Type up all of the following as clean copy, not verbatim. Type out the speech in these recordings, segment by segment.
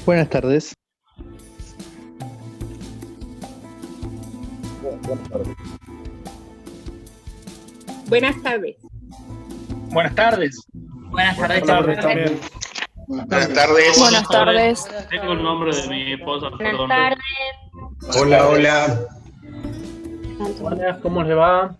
Buenas tardes. Buenas tardes. Buenas tardes. Buenas tardes también. Buenas tardes. Buenas tardes. Tengo el nombre de mi esposa, perdón. Buenas Hola, hola. Hola, ¿cómo le va?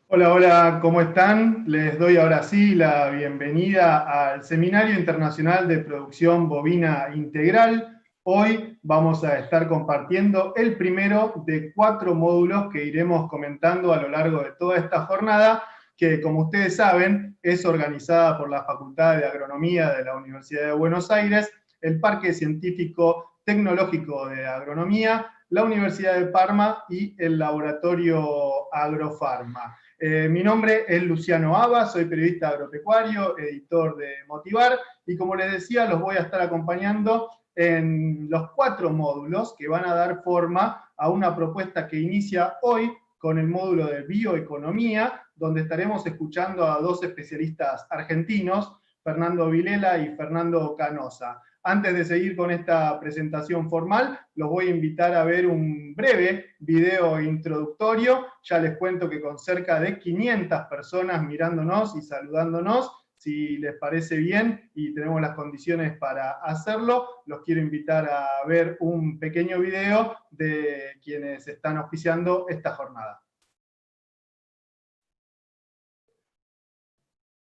Hola, hola, ¿cómo están? Les doy ahora sí la bienvenida al Seminario Internacional de Producción Bovina Integral. Hoy vamos a estar compartiendo el primero de 4 módulos que iremos comentando a lo largo de toda esta jornada, que como ustedes saben es organizada por la Facultad de Agronomía de la Universidad de Buenos Aires, el Parque Científico Tecnológico de Agronomía, la Universidad de Parma y el Laboratorio Agrofarma. Mi nombre es Luciano Aba, soy periodista agropecuario, editor de Motivar, y como les decía, los voy a estar acompañando en los 4 módulos que van a dar forma a una propuesta que inicia hoy con el módulo de bioeconomía, donde estaremos escuchando a 2 especialistas argentinos, Fernando Vilela y Fernando Canosa. Antes de seguir con esta presentación formal, los voy a invitar a ver un breve video introductorio. Ya les cuento que con cerca de 500 personas mirándonos y saludándonos, si les parece bien y tenemos las condiciones para hacerlo, los quiero invitar a ver un pequeño video de quienes están auspiciando esta jornada.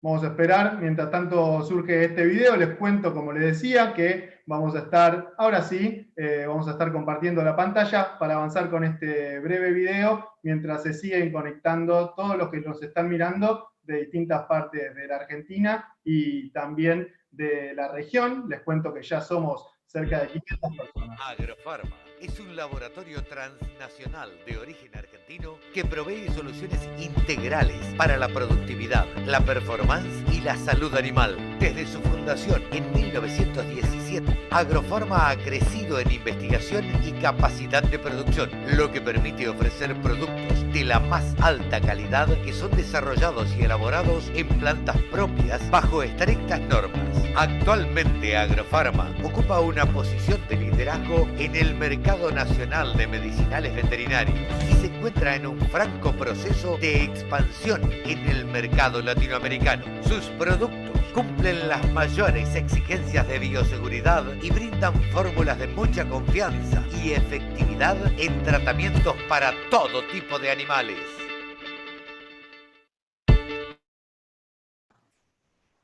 Vamos a esperar, mientras tanto surge este video, les cuento, como les decía, que vamos a estar, ahora sí, vamos a estar compartiendo la pantalla para avanzar con este breve video, mientras se siguen conectando todos los que nos están mirando de distintas partes de la Argentina y también de la región. Les cuento que ya somos cerca de 500 personas. Agrofarma es un laboratorio transnacional de origen argentino que provee soluciones integrales para la productividad, la performance y la salud animal. Desde su fundación en 1917, Agrofarma ha crecido en investigación y capacidad de producción, lo que permite ofrecer productos de la más alta calidad que son desarrollados y elaborados en plantas propias bajo estrictas normas. Actualmente Agrofarma ocupa una posición de liderazgo en el mercado nacional de medicinales veterinarios y se encuentra en un franco proceso de expansión en el mercado latinoamericano. Sus productos cumplen las mayores exigencias de bioseguridad y brindan fórmulas de mucha confianza y efectividad en tratamientos para todo tipo de animales.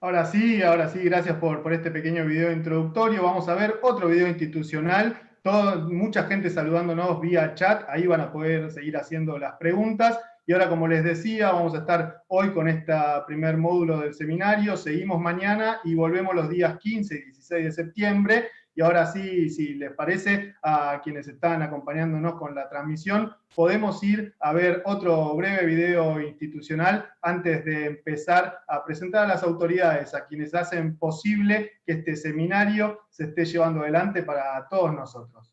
Ahora sí, gracias por este pequeño video introductorio. Vamos a ver otro video institucional. Mucha gente saludándonos vía chat, ahí van a poder seguir haciendo las preguntas. Y ahora, como les decía, vamos a estar hoy con este primer módulo del seminario. Seguimos mañana y volvemos los días 15 y 16 de septiembre. Y ahora sí, si les parece, a quienes están acompañándonos con la transmisión, podemos ir a ver otro breve video institucional antes de empezar a presentar a las autoridades, a quienes hacen posible que este seminario se esté llevando adelante para todos nosotros.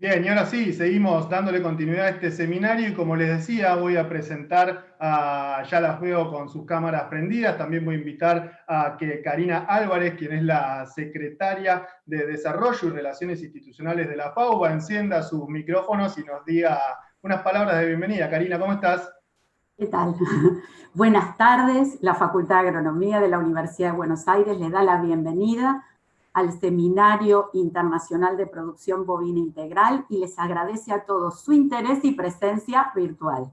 Bien, y ahora sí, seguimos dándole continuidad a este seminario y como les decía, voy a presentar, ya las veo con sus cámaras prendidas, también voy a invitar a que Karina Álvarez, quien es la secretaria de Desarrollo y Relaciones Institucionales de la FAUBA, encienda sus micrófonos y nos diga unas palabras de bienvenida. Karina, ¿cómo estás? ¿Qué tal? Buenas tardes. La Facultad de Agronomía de la Universidad de Buenos Aires le da la bienvenida al Seminario Internacional de Producción Bovina Integral y les agradece a todos su interés y presencia virtual.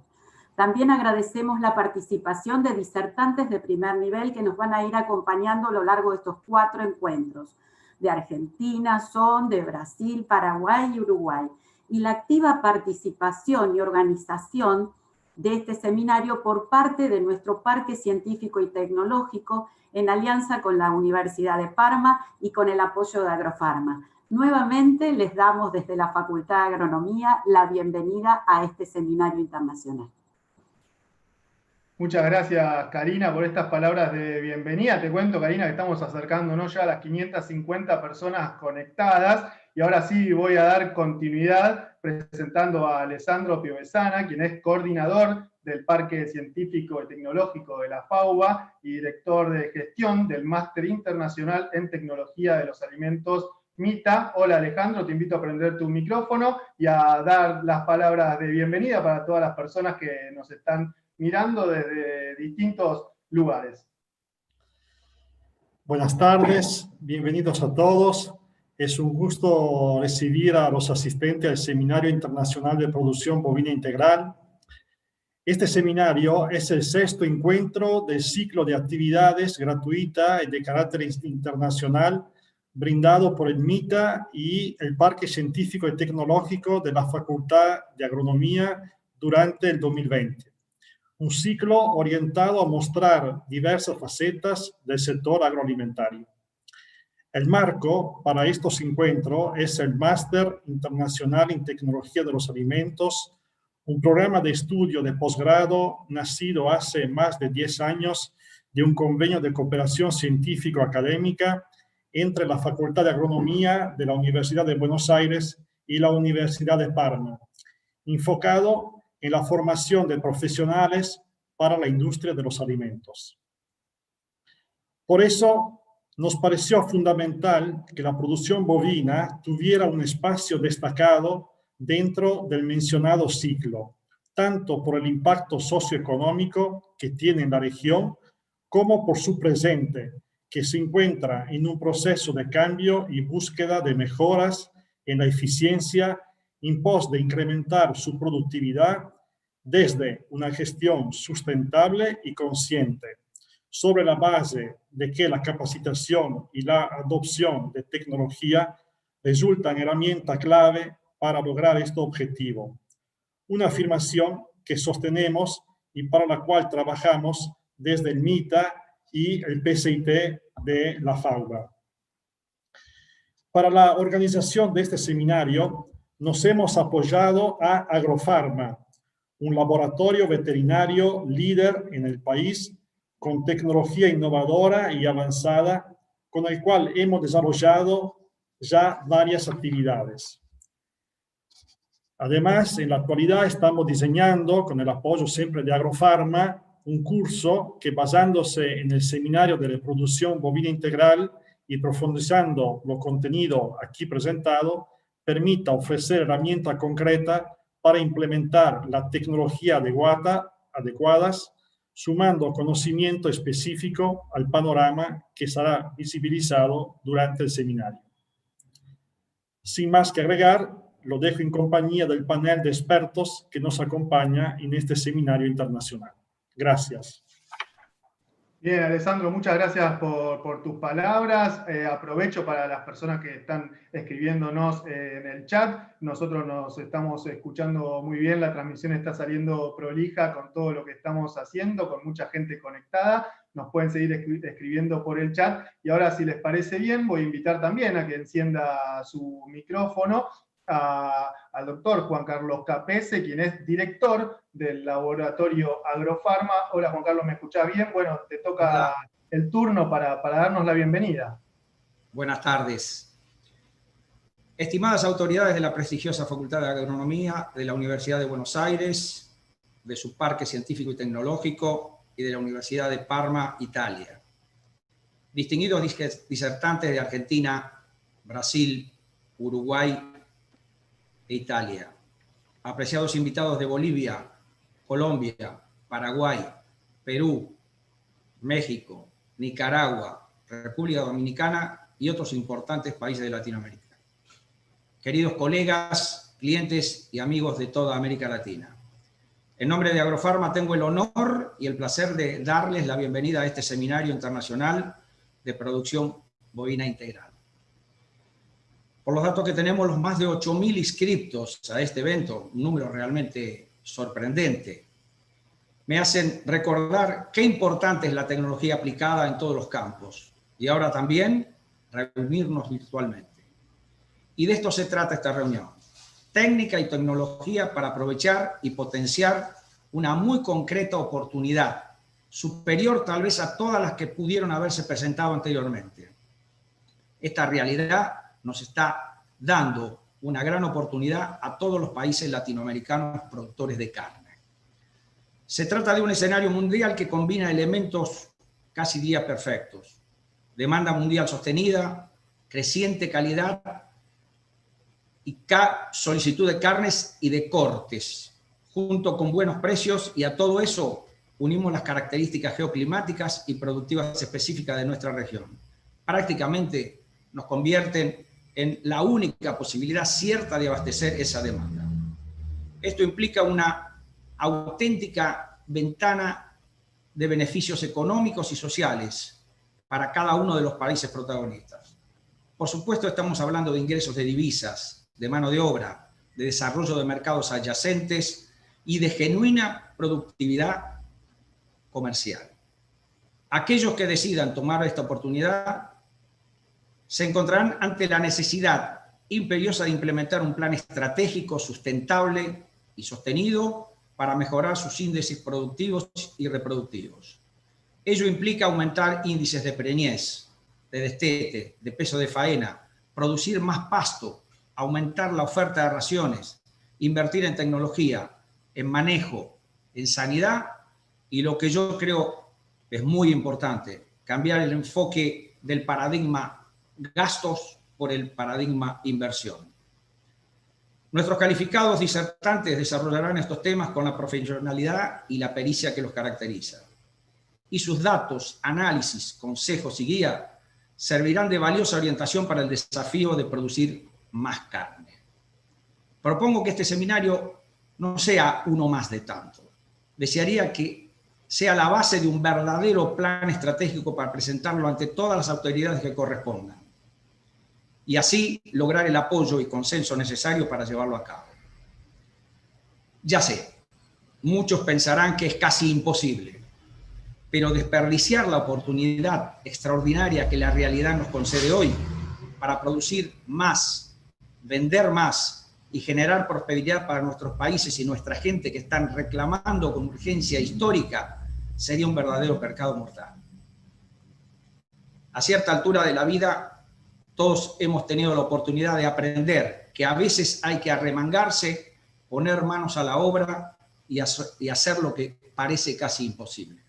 También agradecemos la participación de disertantes de primer nivel que nos van a ir acompañando a lo largo de estos 4 encuentros. De Argentina son, de Brasil, Paraguay y Uruguay. Y la activa participación y organización de este seminario por parte de nuestro Parque Científico y Tecnológico en alianza con la Universidad de Parma y con el apoyo de Agrofarma. Nuevamente les damos desde la Facultad de Agronomía la bienvenida a este seminario internacional. Muchas gracias, Karina, por estas palabras de bienvenida. Te cuento, Karina, que estamos acercándonos ya a las 550 personas conectadas y ahora sí voy a dar continuidad presentando a Alessandro Piovesana, quien es coordinador del Parque Científico y Tecnológico de la FAUBA y director de gestión del Máster Internacional en Tecnología de los Alimentos MITA. Hola Alejandro, te invito a prender tu micrófono y a dar las palabras de bienvenida para todas las personas que nos están mirando desde distintos lugares. Buenas tardes, bienvenidos a todos. Es un gusto recibir a los asistentes al Seminario Internacional de Producción Bovina Integral. Este seminario es el 6º encuentro del ciclo de actividades gratuita y de carácter internacional brindado por el MITA y el Parque Científico y Tecnológico de la Facultad de Agronomía durante el 2020. Un ciclo orientado a mostrar diversas facetas del sector agroalimentario. El marco para estos encuentros es el Máster Internacional en Tecnología de los Alimentos, un programa de estudio de posgrado nacido hace más de 10 años de un convenio de cooperación científico-académica entre la Facultad de Agronomía de la Universidad de Buenos Aires y la Universidad de Parma, enfocado en la formación de profesionales para la industria de los alimentos. Por eso, nos pareció fundamental que la producción bovina tuviera un espacio destacado dentro del mencionado ciclo, tanto por el impacto socioeconómico que tiene en la región, como por su presente, que se encuentra en un proceso de cambio y búsqueda de mejoras en la eficiencia en pos de incrementar su productividad desde una gestión sustentable y consciente, sobre la base de que la capacitación y la adopción de tecnología resultan herramienta clave para lograr este objetivo. Una afirmación que sostenemos y para la cual trabajamos desde el MITA y el PCIT de la FAUBA. Para la organización de este seminario nos hemos apoyado a Agrofarma, un laboratorio veterinario líder en el país con tecnología innovadora y avanzada, con el cual hemos desarrollado ya varias actividades. Además, en la actualidad estamos diseñando, con el apoyo siempre de Agrofarma, un curso que, basándose en el seminario de reproducción bovina integral y profundizando lo contenido aquí presentado, permita ofrecer herramientas concretas para implementar la tecnología adecuadas, sumando conocimiento específico al panorama que será visibilizado durante el seminario. Sin más que agregar, lo dejo en compañía del panel de expertos que nos acompaña en este seminario internacional. Gracias. Bien, Alessandro, muchas gracias por tus palabras. Aprovecho para las personas que están escribiéndonos en el chat. Nosotros nos estamos escuchando muy bien, la transmisión está saliendo prolija con todo lo que estamos haciendo, con mucha gente conectada. Nos pueden seguir escribiendo por el chat. Y ahora, si les parece bien, voy a invitar también a que encienda su micrófono al doctor Juan Carlos Capese, quien es director del laboratorio Agrofarma. Hola Juan Carlos, ¿me escuchás bien? Bueno, te toca el turno para darnos la bienvenida. Buenas tardes. estimadas autoridades de la prestigiosa Facultad de Agronomía de la Universidad de Buenos Aires, de su Parque Científico y Tecnológico y de la Universidad de Parma, Italia, distinguidos disertantes de Argentina, Brasil, Uruguay e Italia, apreciados invitados de Bolivia, Colombia, Paraguay, Perú, México, Nicaragua, República Dominicana y otros importantes países de Latinoamérica. Queridos colegas, clientes y amigos de toda América Latina, en nombre de Agrofarma tengo el honor y el placer de darles la bienvenida a este Seminario Internacional de Producción Bovina Integral. Por los datos que tenemos, los más de 8.000 inscriptos a este evento, un número realmente sorprendente, me hacen recordar qué importante es la tecnología aplicada en todos los campos y ahora también reunirnos virtualmente. Y de esto se trata esta reunión. Técnica y tecnología para aprovechar y potenciar una muy concreta oportunidad, superior tal vez a todas las que pudieron haberse presentado anteriormente. Esta realidad nos está dando una gran oportunidad a todos los países latinoamericanos productores de carne. Se trata de un escenario mundial que combina elementos casi diría perfectos: demanda mundial sostenida, creciente calidad y solicitud de carnes y de cortes, junto con buenos precios, y a todo eso unimos las características geoclimáticas y productivas específicas de nuestra región. Prácticamente nos convierten en la única posibilidad cierta de abastecer esa demanda. Esto implica una auténtica ventana de beneficios económicos y sociales para cada uno de los países protagonistas. Por supuesto, estamos hablando de ingresos de divisas, de mano de obra, de desarrollo de mercados adyacentes y de genuina productividad comercial. Aquellos que decidan tomar esta oportunidad se encontrarán ante la necesidad imperiosa de implementar un plan estratégico, sustentable y sostenido para mejorar sus índices productivos y reproductivos. Ello implica aumentar índices de preñez, de destete, de peso de faena, producir más pasto, aumentar la oferta de raciones, invertir en tecnología, en manejo, en sanidad y lo que yo creo es muy importante, cambiar el enfoque del paradigma gastos por el paradigma inversión. Nuestros calificados disertantes desarrollarán estos temas con la profesionalidad y la pericia que los caracteriza. Y sus datos, análisis, consejos y guía servirán de valiosa orientación para el desafío de producir más carne. Propongo que este seminario no sea uno más de tanto. Desearía que sea la base de un verdadero plan estratégico para presentarlo ante todas las autoridades que correspondan y así lograr el apoyo y consenso necesario para llevarlo a cabo. Ya sé, muchos pensarán que es casi imposible, pero desperdiciar la oportunidad extraordinaria que la realidad nos concede hoy para producir más, vender más y generar prosperidad para nuestros países y nuestra gente que están reclamando con urgencia histórica sería un verdadero pecado mortal. A cierta altura de la vida, todos hemos tenido la oportunidad de aprender que a veces hay que arremangarse, poner manos a la obra y hacer lo que parece casi imposible.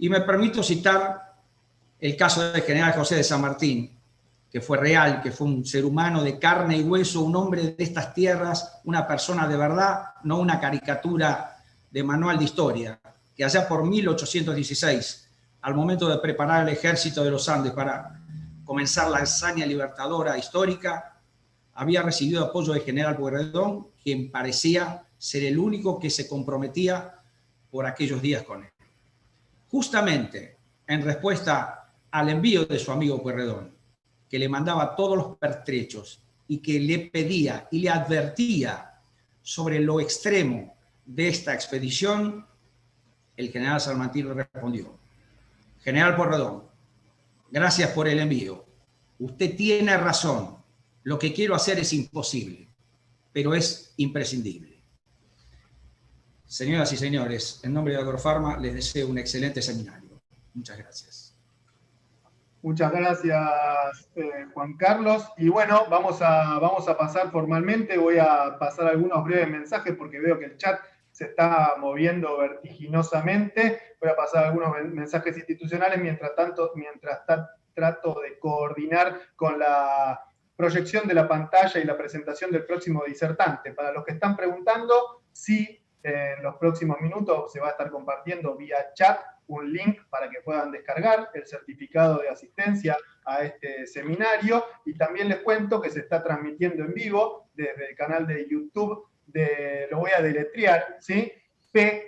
Y me permito citar el caso del general José de San Martín, que fue real, que fue un ser humano de carne y hueso, un hombre de estas tierras, una persona de verdad, no una caricatura de manual de historia, que allá por 1816, al momento de preparar el ejército de los Andes para comenzar la hazaña libertadora histórica, había recibido apoyo del general Pueyrredón, quien parecía ser el único que se comprometía por aquellos días con él. Justamente en respuesta al envío de su amigo Pueyrredón, que le mandaba todos los pertrechos y que le pedía y le advertía sobre lo extremo de esta expedición, el general San Martín le respondió: General Pueyrredón, gracias por el envío. Usted tiene razón. Lo que quiero hacer es imposible, pero es imprescindible. Señoras y señores, en nombre de Agrofarma les deseo un excelente seminario. Muchas gracias. Muchas gracias, Juan Carlos. Y bueno, vamos a pasar formalmente. Voy a pasar algunos breves mensajes porque veo que el chat se está moviendo vertiginosamente. Voy a pasar algunos mensajes institucionales mientras trato de coordinar con la proyección de la pantalla y la presentación del próximo disertante. Para los que están preguntando, sí, en los próximos minutos se va a estar compartiendo vía chat un link para que puedan descargar el certificado de asistencia a este seminario, y también les cuento que se está transmitiendo en vivo desde el canal de YouTube lo voy a deletrear, ¿sí? PCYT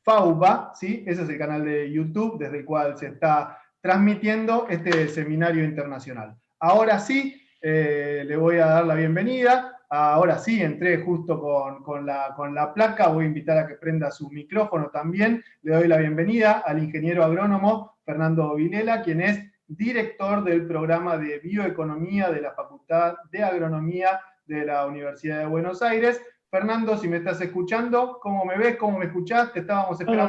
FAUBA, ¿sí? Ese es el canal de YouTube desde el cual se está transmitiendo este seminario internacional. Ahora sí, le voy a dar la bienvenida. Ahora sí, entré justo con la placa. Voy a invitar a que prenda su micrófono también. Le doy la bienvenida al ingeniero agrónomo Fernando Vilela, quien es director del programa de bioeconomía de la Facultad de Agronomía de la Universidad de Buenos Aires. Fernando, si me estás escuchando, ¿cómo me ves? ¿Cómo me escuchás? Te estábamos esperando.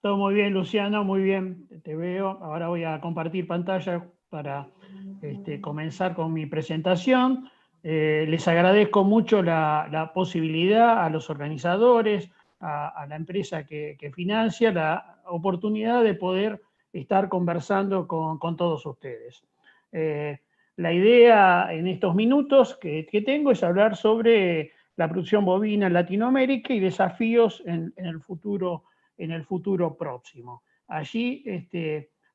Todo muy bien, Luciano, muy bien, te veo. Ahora voy a compartir pantalla para comenzar con mi presentación. Les agradezco mucho la posibilidad a los organizadores, a la empresa que financia, la oportunidad de poder estar conversando con todos ustedes. La idea en estos minutos que tengo es hablar sobre la producción bovina en Latinoamérica y desafíos en el futuro próximo. Allí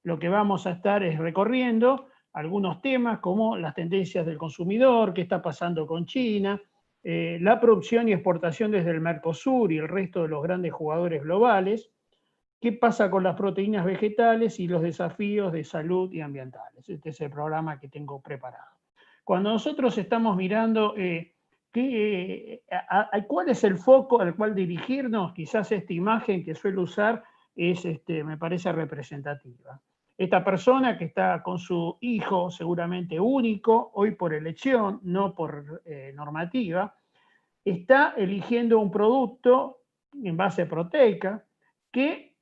lo que vamos a estar es recorriendo algunos temas como las tendencias del consumidor, qué está pasando con China, la producción y exportación desde el Mercosur y el resto de los grandes jugadores globales, qué pasa con las proteínas vegetales y los desafíos de salud y ambientales. Este es el programa que tengo preparado. Cuando nosotros estamos mirando cuál es el foco al cual dirigirnos, quizás esta imagen que suelo usar me parece representativa. Esta persona que está con su hijo seguramente único, hoy por elección, no por normativa, está eligiendo un producto en base proteica que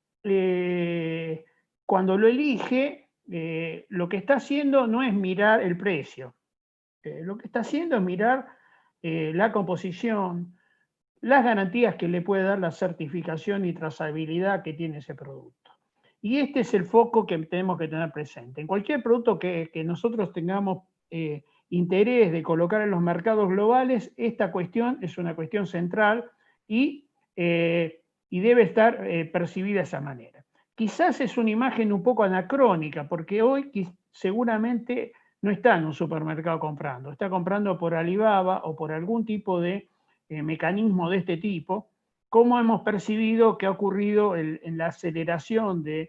cuando lo elige, lo que está haciendo no es mirar el precio. Lo que está haciendo es mirar la composición, las garantías que le puede dar la certificación y trazabilidad que tiene ese producto. Y este es el foco que tenemos que tener presente. En cualquier producto que nosotros tengamos interés de colocar en los mercados globales, esta cuestión es una cuestión central y debe estar percibida de esa manera. Quizás es una imagen un poco anacrónica, porque hoy seguramente no está en un supermercado comprando, está comprando por Alibaba o por algún tipo de mecanismo de este tipo, como hemos percibido que ha ocurrido en la aceleración de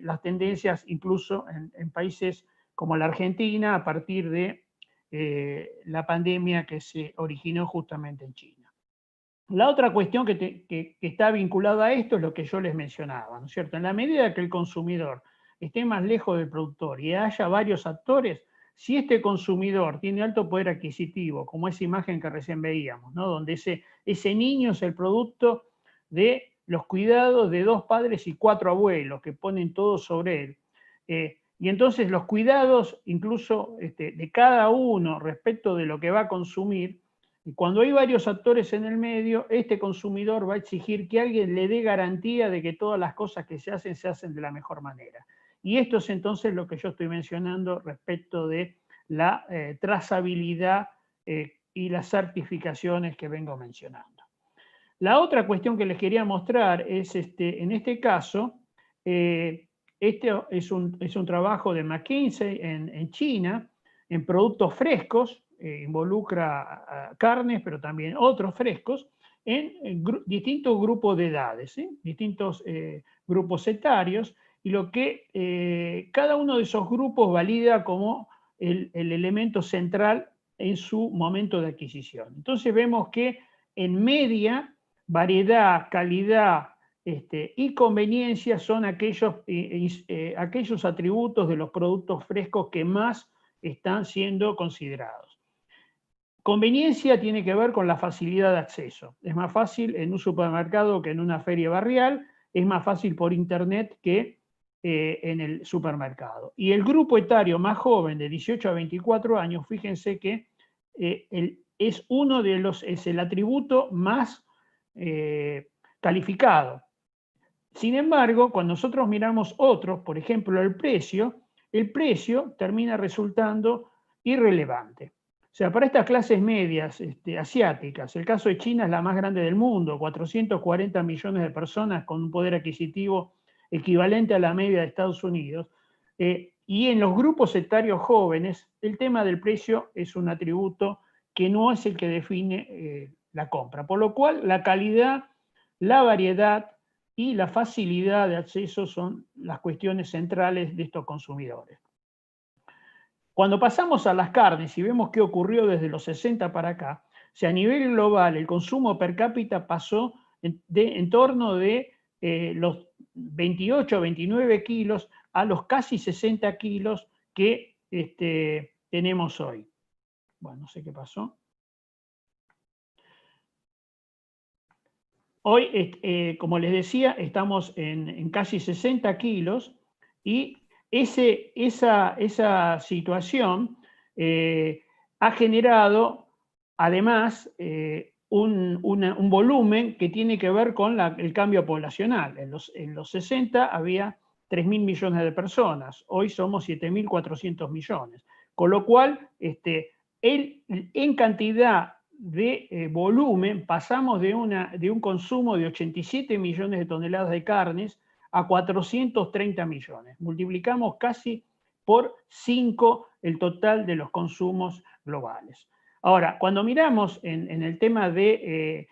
las tendencias incluso en países como la Argentina a partir de la pandemia que se originó justamente en China. La otra cuestión que está vinculada a esto es lo que yo les mencionaba, ¿no es cierto? En la medida que el consumidor esté más lejos del productor y haya varios actores, si este consumidor tiene alto poder adquisitivo, como esa imagen que recién veíamos, ¿no? Donde ese niño es el producto de los cuidados de 2 padres y 4 abuelos que ponen todo sobre él. Y entonces los cuidados incluso de cada uno respecto de lo que va a consumir, y cuando hay varios actores en el medio, este consumidor va a exigir que alguien le dé garantía de que todas las cosas que se hacen de la mejor manera. Y esto es entonces lo que yo estoy mencionando respecto de la trazabilidad y las certificaciones que vengo mencionando. La otra cuestión que les quería mostrar es, en este caso, este es un trabajo de McKinsey en China, en productos frescos, involucra carnes, pero también otros frescos, en distintos grupos de edades, ¿sí? Distintos grupos etarios, y lo que cada uno de esos grupos valida como el elemento central en su momento de adquisición. Entonces vemos que en media, variedad, calidad y conveniencia son aquellos atributos de los productos frescos que más están siendo considerados. Conveniencia tiene que ver con la facilidad de acceso. Es más fácil en un supermercado que en una feria barrial, es más fácil por internet que en el supermercado. Y el grupo etario más joven, de 18 a 24 años, fíjense que es el atributo más calificado. Sin embargo, cuando nosotros miramos otros, por ejemplo el precio termina resultando irrelevante. O sea, para estas clases medias asiáticas, el caso de China es la más grande del mundo, 440 millones de personas con un poder adquisitivo equivalente a la media de Estados Unidos, y en los grupos etarios jóvenes, el tema del precio es un atributo que no es el que define la compra, por lo cual la calidad, la variedad y la facilidad de acceso son las cuestiones centrales de estos consumidores. Cuando pasamos a las carnes y vemos qué ocurrió desde los 60 para acá, o sea, a nivel global el consumo per cápita pasó en torno de los 28 o 29 kilos a los casi 60 kilos que tenemos hoy. Bueno, no sé qué pasó. Hoy, como les decía, estamos en casi 60 kilos y esa situación ha generado, además, un volumen que tiene que ver con el cambio poblacional. En los 60 había 3.000 millones de personas, hoy somos 7.400 millones. Con lo cual, en cantidad de volumen, pasamos de un consumo de 87 millones de toneladas de carnes a 430 millones. Multiplicamos casi por 5 el total de los consumos globales. Ahora, cuando miramos en el tema del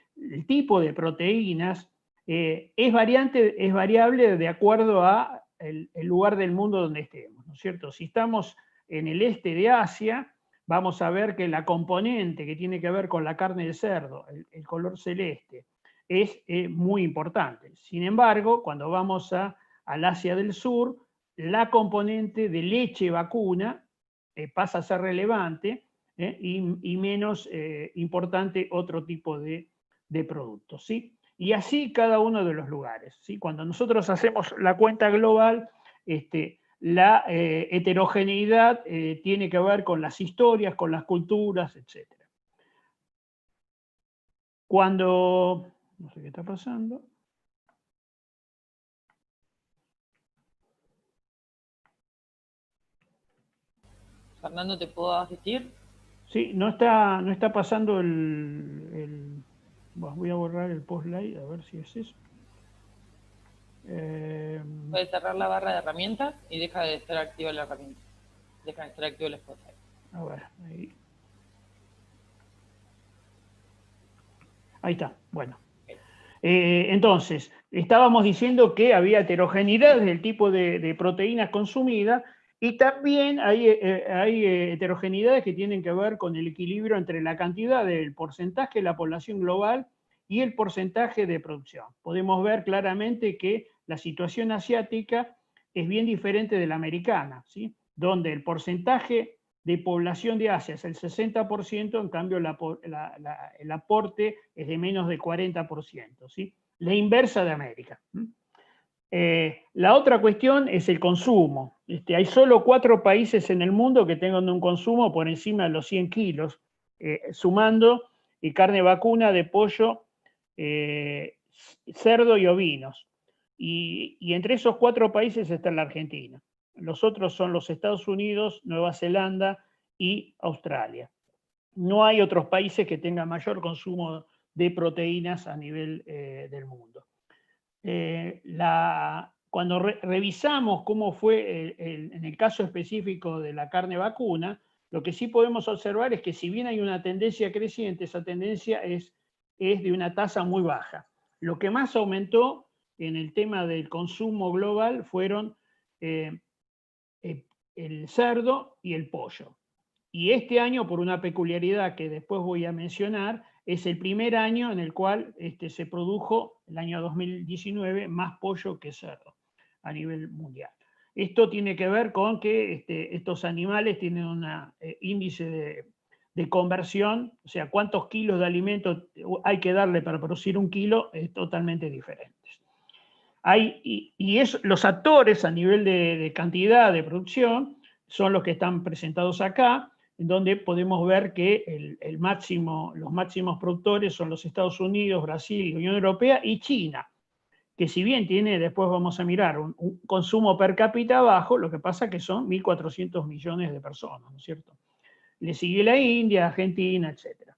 tipo de proteínas, es variable de acuerdo a el lugar del mundo donde estemos, ¿no es cierto? Si estamos en el este de Asia, vamos a ver que la componente que tiene que ver con la carne de cerdo, el color celeste, es muy importante. Sin embargo, cuando vamos al Asia del Sur, la componente de leche vacuna pasa a ser relevante y menos importante otro tipo de productos, ¿sí? Y así cada uno de los lugares, ¿sí? Cuando nosotros hacemos la cuenta global, la heterogeneidad tiene que ver con las historias, con las culturas, etc. Cuando... no sé qué está pasando. Fernando, ¿te puedo asistir? Sí, no está pasando el... voy a borrar el post-slide, a ver si es eso. Puedes cerrar la barra de herramientas y deja de estar activa la herramienta. Deja de estar activo el spotlight. A ver, ahí está, bueno. Entonces, estábamos diciendo que había heterogeneidad del tipo de proteínas consumidas y también hay heterogeneidades que tienen que ver con el equilibrio entre la cantidad del porcentaje de la población global y el porcentaje de producción. Podemos ver claramente que la situación asiática es bien diferente de la americana, ¿sí? Donde el porcentaje de población de Asia es el 60%, en cambio el aporte es de menos del 40%, ¿sí? La inversa de América. La otra cuestión es el consumo. Hay solo 4 países en el mundo que tengan un consumo por encima de los 100 kilos, sumando carne vacuna, de pollo, cerdo y ovinos. Y entre esos 4 países está la Argentina. Los otros son los Estados Unidos, Nueva Zelanda y Australia. No hay otros países que tengan mayor consumo de proteínas a nivel del mundo. Cuando revisamos cómo fue en el caso específico de la carne vacuna, lo que sí podemos observar es que si bien hay una tendencia creciente, esa tendencia es de una tasa muy baja. Lo que más aumentó en el tema del consumo global fueron el cerdo y el pollo. Y este año, por una peculiaridad que después voy a mencionar, es el primer año en el cual se produjo, el año 2019, más pollo que cerdo a nivel mundial. Esto tiene que ver con que estos animales tienen un índice de conversión, o sea, cuántos kilos de alimento hay que darle para producir 1 kilo, es totalmente diferente. Los actores a nivel de cantidad de producción son los que están presentados acá, en donde podemos ver que los máximos productores son los Estados Unidos, Brasil, la Unión Europea y China, que si bien tiene, después vamos a mirar, un consumo per cápita bajo, lo que pasa es que son 1.400 millones de personas, ¿no es cierto? Le sigue la India, Argentina, etc.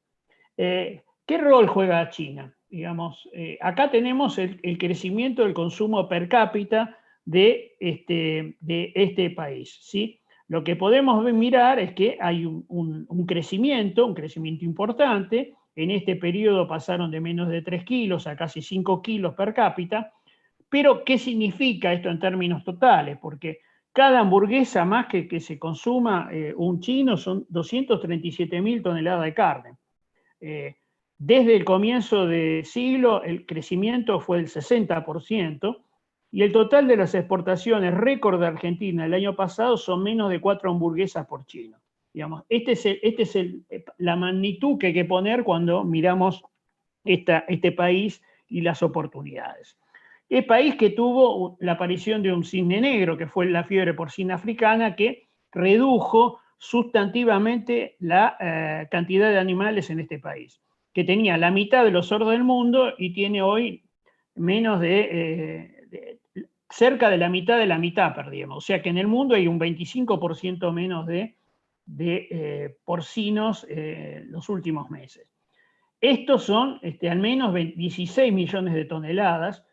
¿Qué rol juega China? Digamos, acá tenemos el crecimiento del consumo per cápita de este país, ¿sí? Lo que podemos mirar es que hay un crecimiento importante. En este periodo pasaron de menos de 3 kilos a casi 5 kilos per cápita. Pero, ¿qué significa esto en términos totales? Porque cada hamburguesa más que se consuma un chino son 237.000 toneladas de carne. Desde el comienzo del siglo, el crecimiento fue del 60%, y el total de las exportaciones récord de Argentina el año pasado son menos de 4 hamburguesas por chino. Digamos, la magnitud que hay que poner cuando miramos este país y las oportunidades. El país que tuvo la aparición de un cisne negro, que fue la fiebre porcina africana, que redujo sustantivamente la cantidad de animales en este país, que tenía la mitad de los cerdos del mundo y tiene hoy menos cerca de la mitad perdimos. O sea que en el mundo hay un 25% menos de porcinos los últimos meses. Estos son al menos 16 millones de toneladas,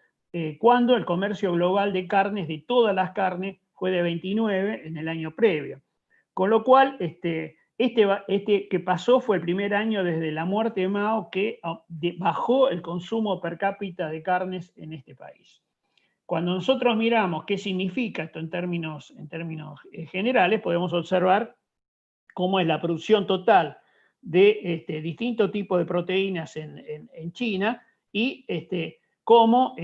cuando el comercio global de carnes, de todas las carnes, fue de 29 en el año previo. Con lo cual, este que pasó fue el primer año desde la muerte de Mao que bajó el consumo per cápita de carnes en este país. Cuando nosotros miramos qué significa esto en términos generales, podemos observar cómo es la producción total de distintos tipos de proteínas en China y cómo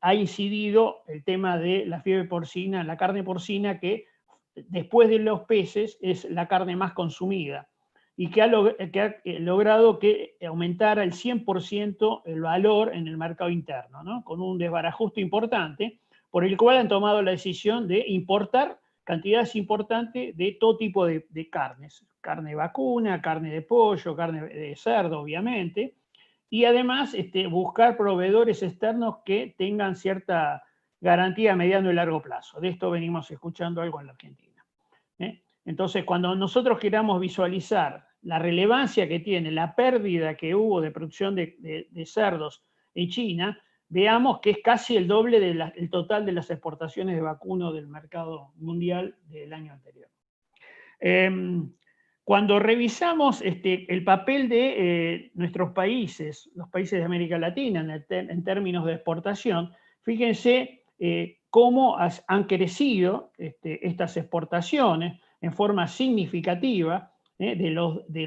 ha incidido el tema de la fiebre porcina, la carne porcina, que después de los peces es la carne más consumida y que ha logrado que aumentara el 100% el valor en el mercado interno, ¿no? Con un desbarajuste importante, por el cual han tomado la decisión de importar cantidades importantes de todo tipo de carnes, carne vacuna, carne de pollo, carne de cerdo, obviamente, y además buscar proveedores externos que tengan cierta garantía a mediano y largo plazo. De esto venimos escuchando algo en la Argentina. Entonces, cuando nosotros queramos visualizar la relevancia que tiene la pérdida que hubo de producción de cerdos en China, veamos que es casi el doble del total de las exportaciones de vacuno del mercado mundial del año anterior. Cuando revisamos el papel de nuestros países, los países de América Latina, en términos de exportación, fíjense cómo han crecido estas exportaciones en forma significativa, de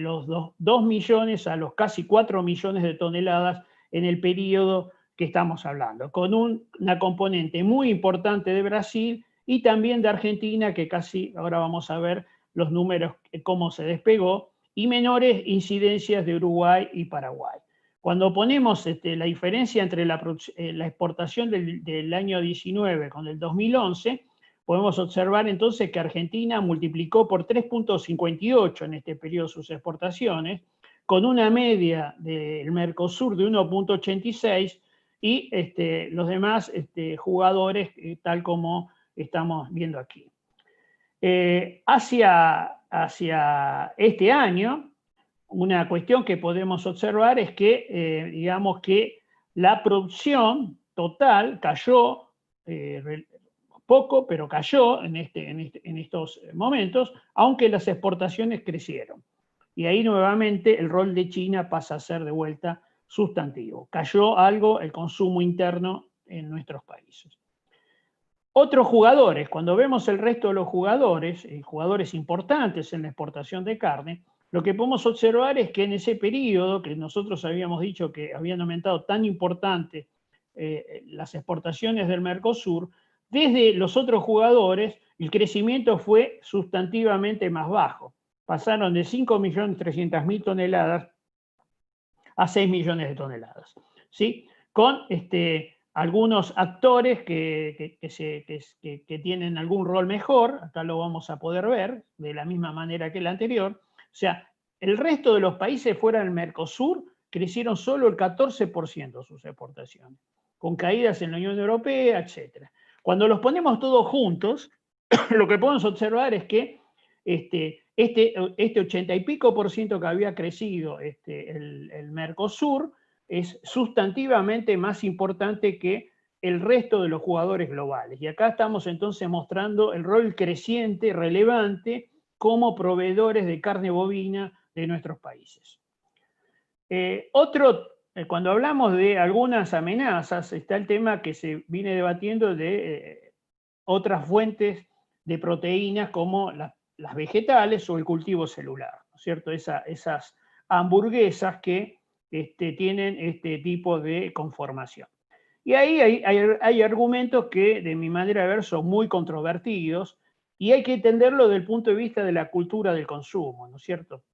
los 2 millones a los casi 4 millones de toneladas en el periodo que estamos hablando, con una componente muy importante de Brasil y también de Argentina, que casi ahora vamos a ver los números, cómo se despegó, y menores incidencias de Uruguay y Paraguay. Cuando ponemos la diferencia entre la exportación del año 19 con el 2011, podemos observar entonces que Argentina multiplicó por 3.58 en este periodo sus exportaciones, con una media del Mercosur de 1.86 y los demás jugadores tal como estamos viendo aquí. Hacia este año, una cuestión que podemos observar es que, digamos que la producción total cayó poco, pero cayó en estos momentos, aunque las exportaciones crecieron. Y ahí nuevamente el rol de China pasa a ser de vuelta sustantivo. Cayó algo el consumo interno en nuestros países. Otros jugadores, cuando vemos el resto de los jugadores, jugadores importantes en la exportación de carne, lo que podemos observar es que en ese periodo, que nosotros habíamos dicho que habían aumentado tan importante las exportaciones del Mercosur, desde los otros jugadores el crecimiento fue sustantivamente más bajo. Pasaron de 5.300.000 toneladas a 6 millones de toneladas, ¿sí? con algunos actores que tienen algún rol mejor, acá lo vamos a poder ver, de la misma manera que el anterior. O sea, el resto de los países fuera del Mercosur crecieron solo el 14% sus exportaciones, con caídas en la Unión Europea, etc. Cuando los ponemos todos juntos, lo que podemos observar es que este 80 y pico por ciento que había crecido el Mercosur es sustantivamente más importante que el resto de los jugadores globales. Y acá estamos entonces mostrando el rol creciente, relevante, como proveedores de carne bovina de nuestros países. Cuando hablamos de algunas amenazas, está el tema que se viene debatiendo de otras fuentes de proteínas como las vegetales o el cultivo celular, ¿no es cierto? Esas hamburguesas que tienen este tipo de conformación. Y ahí hay argumentos que, de mi manera de ver, son muy controvertidos y hay que entenderlo desde el punto de vista de la cultura del consumo, ¿no es cierto?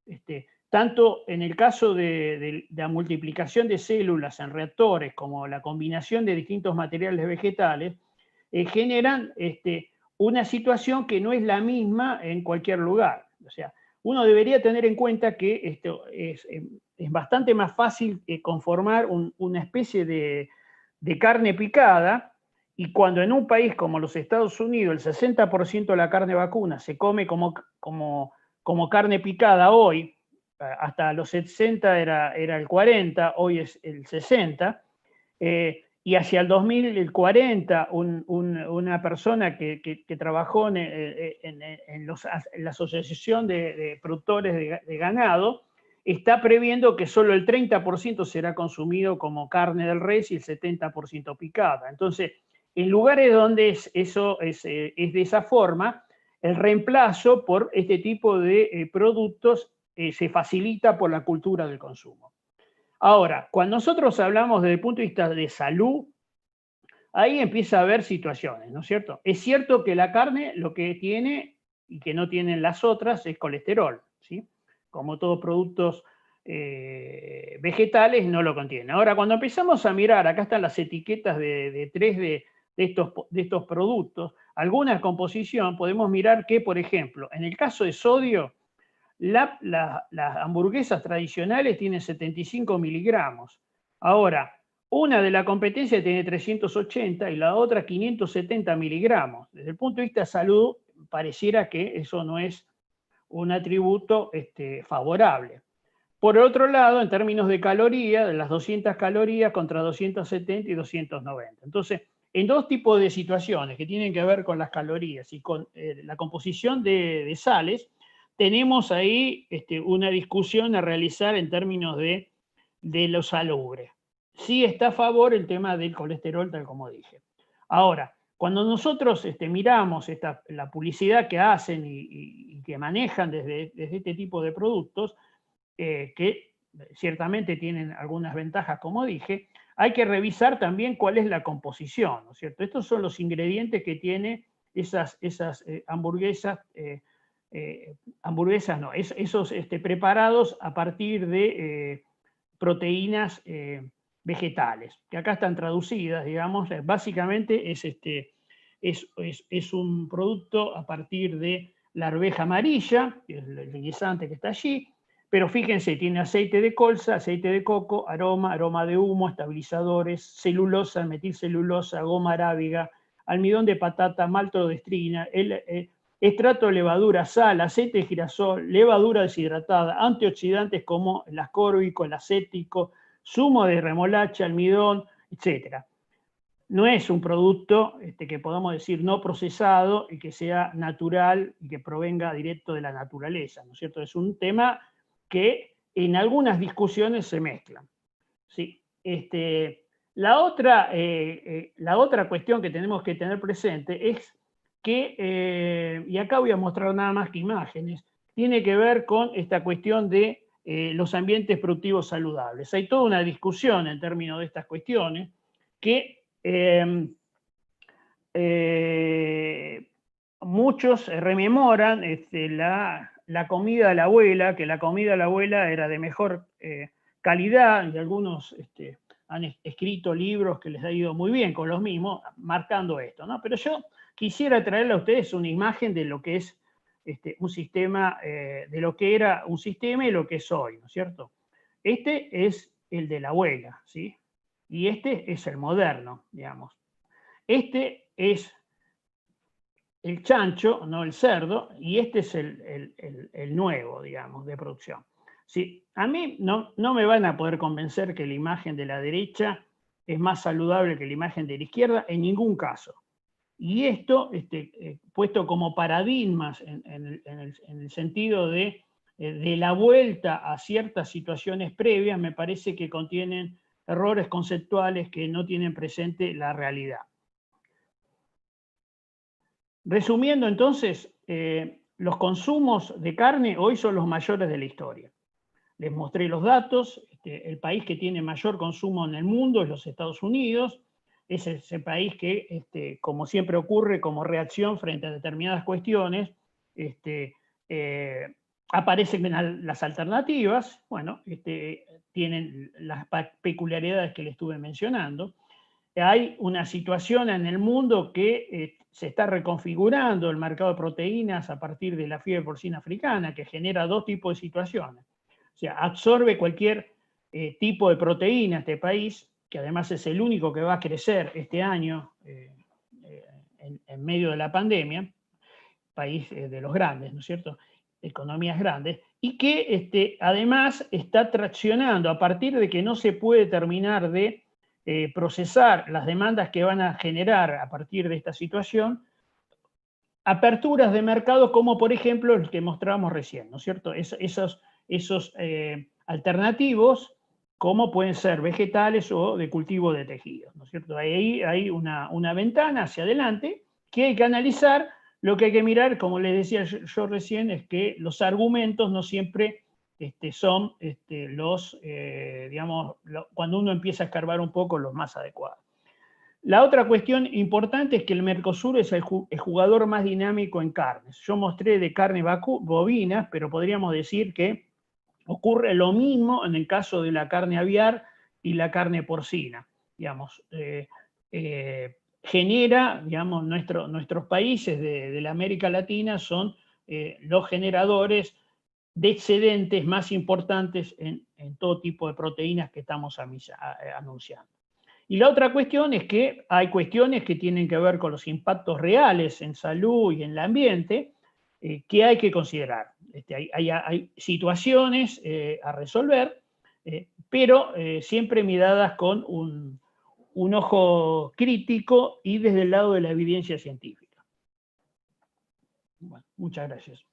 Tanto en el caso de la multiplicación de células en reactores como la combinación de distintos materiales vegetales, generan una situación que no es la misma en cualquier lugar. O sea, uno debería tener en cuenta que esto es bastante más fácil conformar una especie de carne picada, y cuando en un país como los Estados Unidos el 60% de la carne vacuna se come como carne picada hoy, hasta los 60 era el 40, hoy es el 60, y hacia el 2040 una persona que trabajó en la Asociación de Productores de Ganado está previendo que solo el 30% será consumido como carne del res y el 70% picada. Entonces, en lugares donde eso es de esa forma, el reemplazo por este tipo de productos se facilita por la cultura del consumo. Ahora, cuando nosotros hablamos desde el punto de vista de salud, ahí empieza a haber situaciones, ¿no es cierto? Es cierto que la carne lo que tiene y que no tienen las otras es colesterol, ¿sí? Como todos productos vegetales no lo contienen. Ahora, cuando empezamos a mirar, acá están las etiquetas de tres de estos productos, alguna composición, podemos mirar que, por ejemplo, en el caso de sodio, las hamburguesas tradicionales tienen 75 miligramos. Ahora, una de la competencia tiene 380 y la otra 570 miligramos. Desde el punto de vista de salud, pareciera que eso no es un atributo favorable. Por otro lado, en términos de calorías, de las 200 calorías contra 270 y 290. Entonces, en dos tipos de situaciones que tienen que ver con las calorías y con la composición de sales, tenemos ahí una discusión a realizar en términos de lo salubre. Sí está a favor el tema del colesterol, tal como dije. Ahora, cuando nosotros miramos la publicidad que hacen y que manejan desde este tipo de productos, que ciertamente tienen algunas ventajas, como dije, hay que revisar también cuál es la composición, ¿no es cierto? Estos son los ingredientes que tiene esas hamburguesas, esos preparados a partir de proteínas vegetales, que acá están traducidas, digamos, básicamente es un producto a partir de la arveja amarilla, que es el guisante que está allí, pero fíjense, tiene aceite de colza, aceite de coco, aroma de humo, estabilizadores, celulosa, metilcelulosa, goma arábiga, almidón de patata, maltodextrina, extracto de levadura, sal, aceite de girasol, levadura deshidratada, antioxidantes como el ascórbico, el acético, zumo de remolacha, almidón, etc. No es un producto que podamos decir no procesado y que sea natural y que provenga directo de la naturaleza, ¿no es cierto? Es un tema que en algunas discusiones se mezclan. ¿Sí? La otra cuestión que tenemos que tener presente es que, y acá voy a mostrar nada más que imágenes, tiene que ver con esta cuestión de los ambientes productivos saludables. Hay toda una discusión en términos de estas cuestiones que muchos rememoran la comida de la abuela, que la comida de la abuela era de mejor calidad, y algunos han escrito libros que les ha ido muy bien con los mismos, marcando esto, ¿no? Pero yo quisiera traerle a ustedes una imagen de lo que es un sistema, de lo que era un sistema y lo que es hoy, ¿no es cierto? Este es el de la abuela, ¿sí? Y este es el moderno, digamos. Este es el chancho, no el cerdo, y este es el nuevo, digamos, de producción. Sí, a mí no me van a poder convencer que la imagen de la derecha es más saludable que la imagen de la izquierda, en ningún caso. Y esto, puesto como paradigmas en el sentido de la vuelta a ciertas situaciones previas, me parece que contienen errores conceptuales que no tienen presente la realidad. Resumiendo entonces, los consumos de carne hoy son los mayores de la historia. Les mostré los datos, el país que tiene mayor consumo en el mundo es los Estados Unidos, es ese país que, como siempre ocurre como reacción frente a determinadas cuestiones, aparecen las alternativas, bueno, tienen las peculiaridades que le estuve mencionando. Hay una situación en el mundo que se está reconfigurando el mercado de proteínas a partir de la fiebre porcina africana, que genera dos tipos de situaciones. O sea, absorbe cualquier tipo de proteína este país, que además es el único que va a crecer este año en medio de la pandemia, país de los grandes, ¿no es cierto?, economías grandes, y que además está traccionando a partir de que no se puede terminar de procesar las demandas que van a generar a partir de esta situación, aperturas de mercado como por ejemplo el que mostrábamos recién, ¿no es cierto? Esos alternativos como pueden ser vegetales o de cultivo de tejidos, ¿no es cierto? Ahí hay una ventana hacia adelante que hay que analizar. Lo que hay que mirar, como les decía yo recién, es que los argumentos no siempre son digamos, cuando uno empieza a escarbar un poco, los más adecuados. La otra cuestión importante es que el Mercosur es el jugador más dinámico en carnes. Yo mostré de carne bovina, pero podríamos decir que ocurre lo mismo en el caso de la carne aviar y la carne porcina. Digamos, genera, digamos, nuestros países de la América Latina son los generadores de excedentes más importantes en todo tipo de proteínas que estamos anunciando. Y la otra cuestión es que hay cuestiones que tienen que ver con los impactos reales en salud y en el ambiente que hay que considerar. Hay situaciones a resolver, pero siempre miradas con un ojo crítico y desde el lado de la evidencia científica. Bueno, muchas gracias.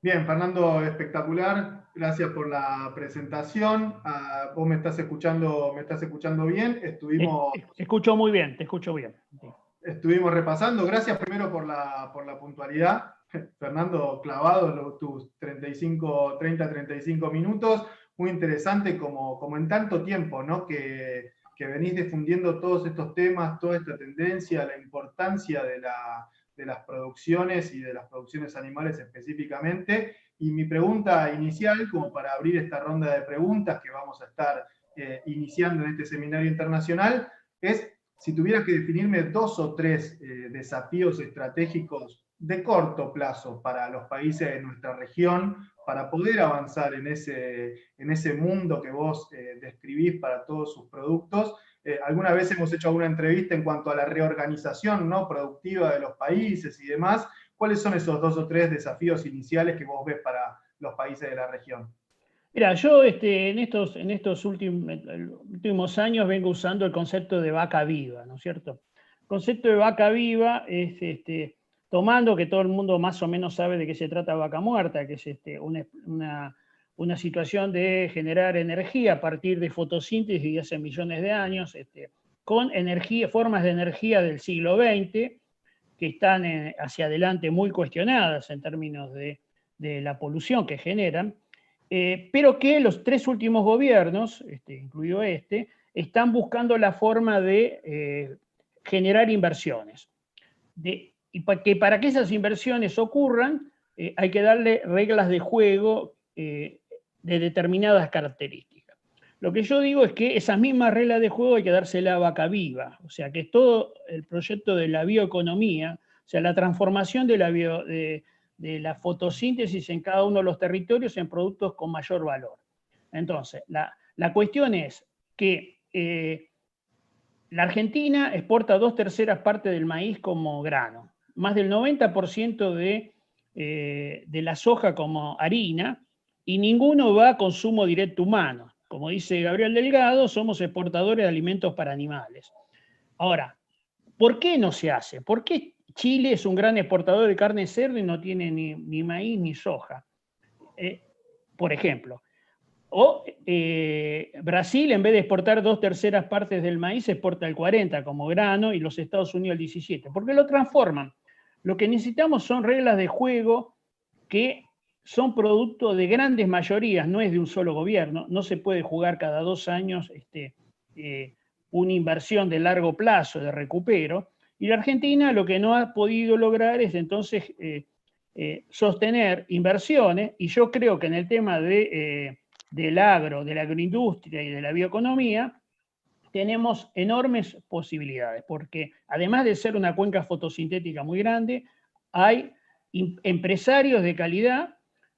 Bien, Fernando, espectacular. Gracias por la presentación. ¿Vos me estás escuchando bien? Escucho muy bien, te escucho bien. Sí. Estuvimos repasando. Gracias primero por la puntualidad. Fernando, clavado tus 30-35 minutos. Muy interesante como en tanto tiempo, ¿no? Que venís difundiendo todos estos temas, toda esta tendencia, la importancia de las producciones y de las producciones animales específicamente. Y mi pregunta inicial, como para abrir esta ronda de preguntas que vamos a estar iniciando en este seminario internacional, es si tuvieras que definirme 2 o 3 desafíos estratégicos de corto plazo para los países de nuestra región, para poder avanzar en ese mundo que vos describís para todos sus productos. Alguna vez hemos hecho alguna entrevista en cuanto a la reorganización, ¿no?, productiva de los países y demás. ¿Cuáles son esos 2 o 3 desafíos iniciales que vos ves para los países de la región? Mira, yo en estos últimos años vengo usando el concepto de vaca viva, ¿no es cierto? El concepto de vaca viva es, tomando que todo el mundo más o menos sabe de qué se trata vaca muerta, que es una situación de generar energía a partir de fotosíntesis de hace millones de años, con formas de energía del siglo XX, que están hacia adelante muy cuestionadas en términos de la polución que generan, pero que los 3 últimos gobiernos, incluido están buscando la forma de generar inversiones. Y para que esas inversiones ocurran, hay que darle reglas de juego de determinadas características. Lo que yo digo es que esas mismas reglas de juego hay que dársela a Vaca Viva, o sea que es todo el proyecto de la bioeconomía, o sea, la transformación de la fotosíntesis en cada uno de los territorios en productos con mayor valor. Entonces, la cuestión es que la Argentina exporta 2/3 partes del maíz como grano, más del 90% de la soja como harina, y ninguno va a consumo directo humano. Como dice Gabriel Delgado, somos exportadores de alimentos para animales. Ahora, ¿por qué no se hace? ¿Por qué Chile es un gran exportador de carne de cerdo y no tiene ni maíz ni soja? Por ejemplo. O Brasil, en vez de exportar 2/3 partes del maíz, exporta el 40% como grano, y los Estados Unidos el 17%. ¿Por qué lo transforman? Lo que necesitamos son reglas de juego que son producto de grandes mayorías, no es de un solo gobierno. No se puede jugar cada 2 años una inversión de largo plazo, de recupero. Y la Argentina lo que no ha podido lograr es entonces sostener inversiones, y yo creo que en el tema del agro, de la agroindustria y de la bioeconomía, tenemos enormes posibilidades, porque además de ser una cuenca fotosintética muy grande, hay empresarios de calidad,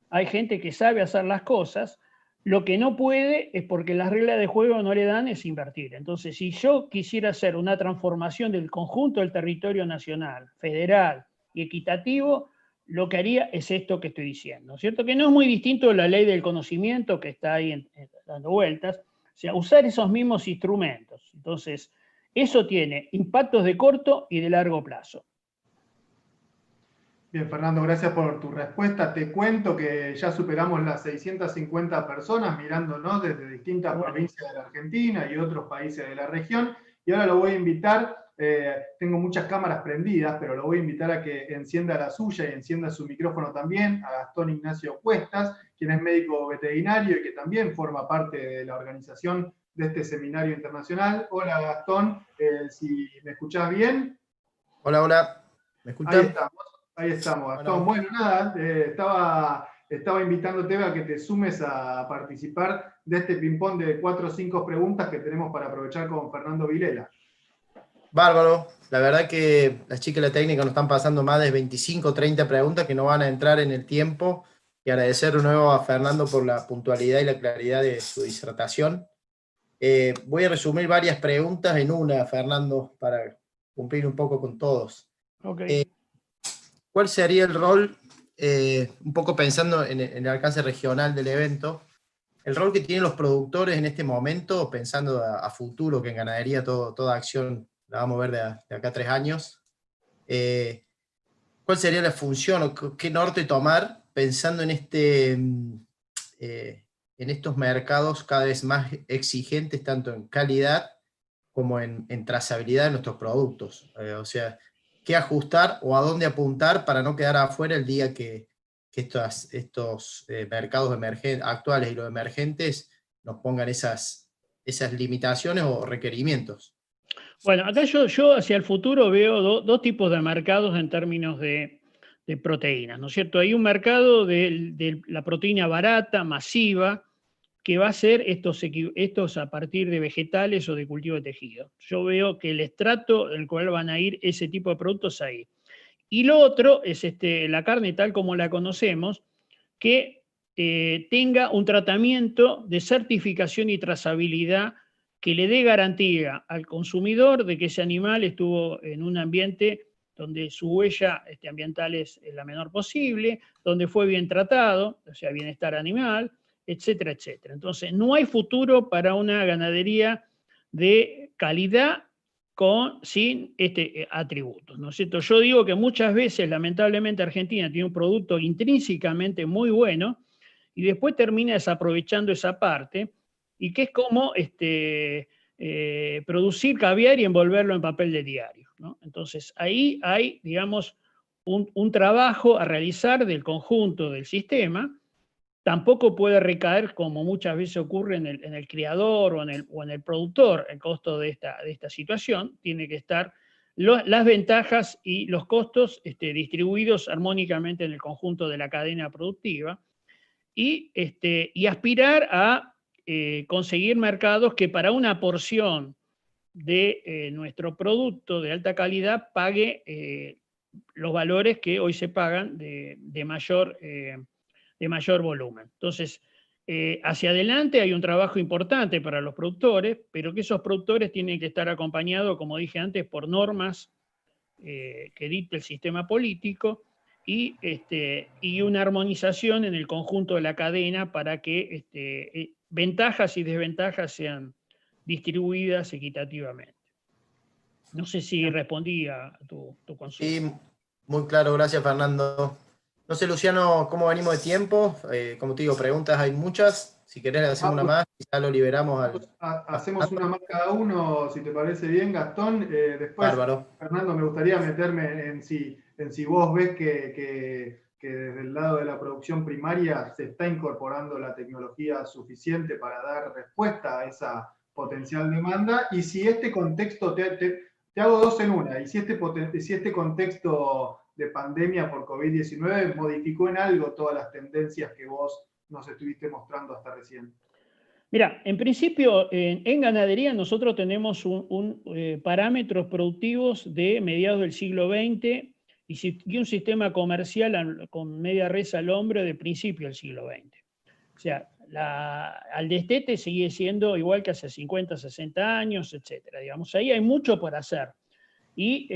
hay gente que sabe hacer las cosas. Lo que no puede es, porque las reglas de juego no le dan, es invertir. Entonces, si yo quisiera hacer una transformación del conjunto del territorio nacional, federal y equitativo, lo que haría es esto que estoy diciendo, ¿cierto? Que no es muy distinto de la ley del conocimiento que está ahí dando vueltas, o sea, usar esos mismos instrumentos. Entonces, eso tiene impactos de corto y de largo plazo. Bien, Fernando, gracias por tu respuesta. Te cuento que ya superamos las 650 personas mirándonos desde distintas provincias de la Argentina y otros países de la región. Y ahora lo voy a invitar, tengo muchas cámaras prendidas, pero lo voy a invitar a que encienda la suya y encienda su micrófono también, a Gastón Ignacio Cuestas, quien es médico veterinario y que también forma parte de la organización de este seminario internacional. Hola, Gastón, si me escuchás bien. Hola, hola. ¿Me escuchan? Ahí estamos, Gastón. Bueno, nada, estaba invitándote a que te sumes a participar de este ping-pong de 4 o 5 preguntas que tenemos para aprovechar con Fernando Vilela. Bárbaro. La verdad que las chicas de la técnica nos están pasando más de 25 o 30 preguntas que no van a entrar en el tiempo, y agradecer de nuevo a Fernando por la puntualidad y la claridad de su disertación. Voy a resumir varias preguntas en una, Fernando, para cumplir un poco con todos. Okay. ¿Cuál sería el rol, un poco pensando en el alcance regional del evento, el rol que tienen los productores en este momento, pensando a futuro, que en ganadería toda acción la vamos a ver de acá a 3 años? ¿Cuál sería la función o qué norte tomar pensando en estos mercados cada vez más exigentes, tanto en calidad como en trazabilidad de nuestros productos? O sea, ¿qué ajustar o a dónde apuntar para no quedar afuera el día que estos mercados actuales y los emergentes nos pongan esas limitaciones o requerimientos? Bueno, acá yo hacia el futuro veo dos tipos de mercados en términos de proteínas, ¿no es cierto? Hay un mercado de la proteína barata, masiva, que va a ser estos a partir de vegetales o de cultivo de tejido. Yo veo que el estrato en el cual van a ir ese tipo de productos ahí. Y lo otro es la carne tal como la conocemos, que tenga un tratamiento de certificación y trazabilidad que le dé garantía al consumidor de que ese animal estuvo en un ambiente donde su huella ambiental es la menor posible, donde fue bien tratado, o sea, bienestar animal, etcétera, etcétera. Entonces, no hay futuro para una ganadería de calidad sin atributos, ¿no es cierto? Yo digo que muchas veces, lamentablemente, Argentina tiene un producto intrínsecamente muy bueno y después termina desaprovechando esa parte, y que es como producir caviar y envolverlo en papel de diario, ¿no? Entonces, ahí hay, digamos, un trabajo a realizar del conjunto del sistema. Tampoco puede recaer, como muchas veces ocurre, en el criador o en el productor, el costo de esta situación. Tiene que estar las ventajas y los costos distribuidos armónicamente en el conjunto de la cadena productiva. y aspirar a conseguir mercados que para una porción de nuestro producto de alta calidad pague los valores que hoy se pagan de mayor volumen. Entonces, hacia adelante hay un trabajo importante para los productores, pero que esos productores tienen que estar acompañados, como dije antes, por normas que dicte el sistema político y una armonización en el conjunto de la cadena para que ventajas y desventajas sean distribuidas equitativamente. No sé si respondí a tu consulta. Sí, muy claro, gracias Fernando. No sé, Luciano, cómo venimos de tiempo. Como te digo, preguntas hay muchas. Si querés hacer una más, quizá lo liberamos. Hacemos una más cada uno, si te parece bien, Gastón. Después, bárbaro. Fernando, me gustaría meterme en si vos ves que desde el lado de la producción primaria se está incorporando la tecnología suficiente para dar respuesta a esa potencial demanda, y si este contexto, te hago dos en una, y si este contexto de pandemia por COVID-19 modificó en algo todas las tendencias que vos nos estuviste mostrando hasta recién. Mira, en principio, en ganadería nosotros tenemos parámetros productivos de mediados del siglo XX y un sistema comercial con media res al hombro de principio del siglo XX. O sea, al destete sigue siendo igual que hace 50, 60 años, etc. Digamos, ahí hay mucho por hacer. Y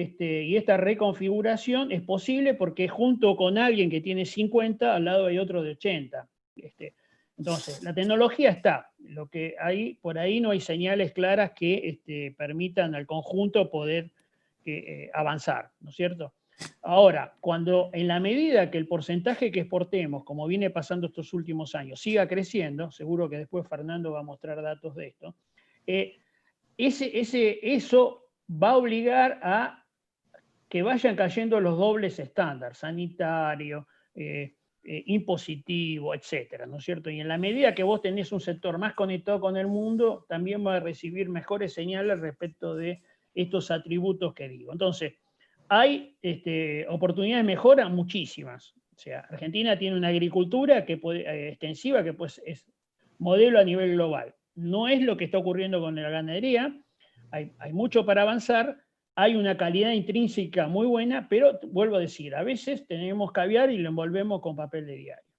esta reconfiguración es posible porque junto con alguien que tiene 50, al lado hay otro de 80. Entonces, la tecnología está. Lo que hay, por ahí no hay señales claras que permitan al conjunto poder avanzar, ¿no es cierto? Ahora, en la medida que el porcentaje que exportemos, como viene pasando estos últimos años, siga creciendo, seguro que después Fernando va a mostrar datos de esto, eso va a obligar a que vayan cayendo los dobles estándares, sanitario, impositivo, etcétera, ¿no es cierto? Y en la medida que vos tenés un sector más conectado con el mundo, también va a recibir mejores señales respecto de estos atributos que digo. Entonces, hay oportunidades de mejora muchísimas. O sea, Argentina tiene una agricultura extensiva que pues, es modelo a nivel global. No es lo que está ocurriendo con la ganadería, hay mucho para avanzar, hay una calidad intrínseca muy buena, pero vuelvo a decir, a veces tenemos caviar y lo envolvemos con papel de diario.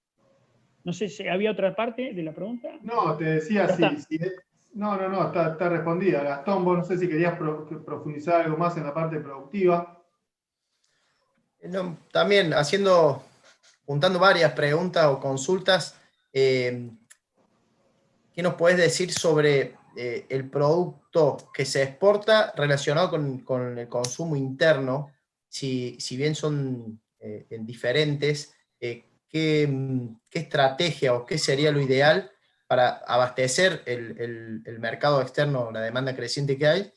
No sé si había otra parte de la pregunta. No, te decía si no, está respondida. Gastón, vos no sé si querías profundizar algo más en la parte productiva. No, también juntando varias preguntas o consultas, ¿qué nos podés decir sobre el producto que se exporta relacionado con el consumo interno? Si bien son diferentes, ¿qué estrategia o qué sería lo ideal para abastecer el mercado externo, la demanda creciente que hay,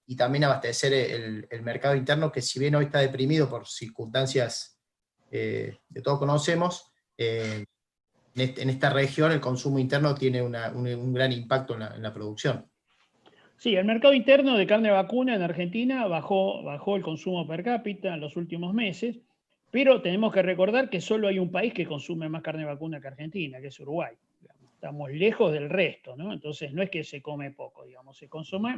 y también abastecer el mercado interno, que si bien hoy está deprimido por circunstancias que todos conocemos, en esta región el consumo interno tiene un gran impacto en la producción? Sí, el mercado interno de carne vacuna en Argentina bajó el consumo per cápita en los últimos meses, pero tenemos que recordar que solo hay un país que consume más carne vacuna que Argentina, que es Uruguay. Estamos lejos del resto, ¿no? Entonces no es que se come poco, digamos, se consume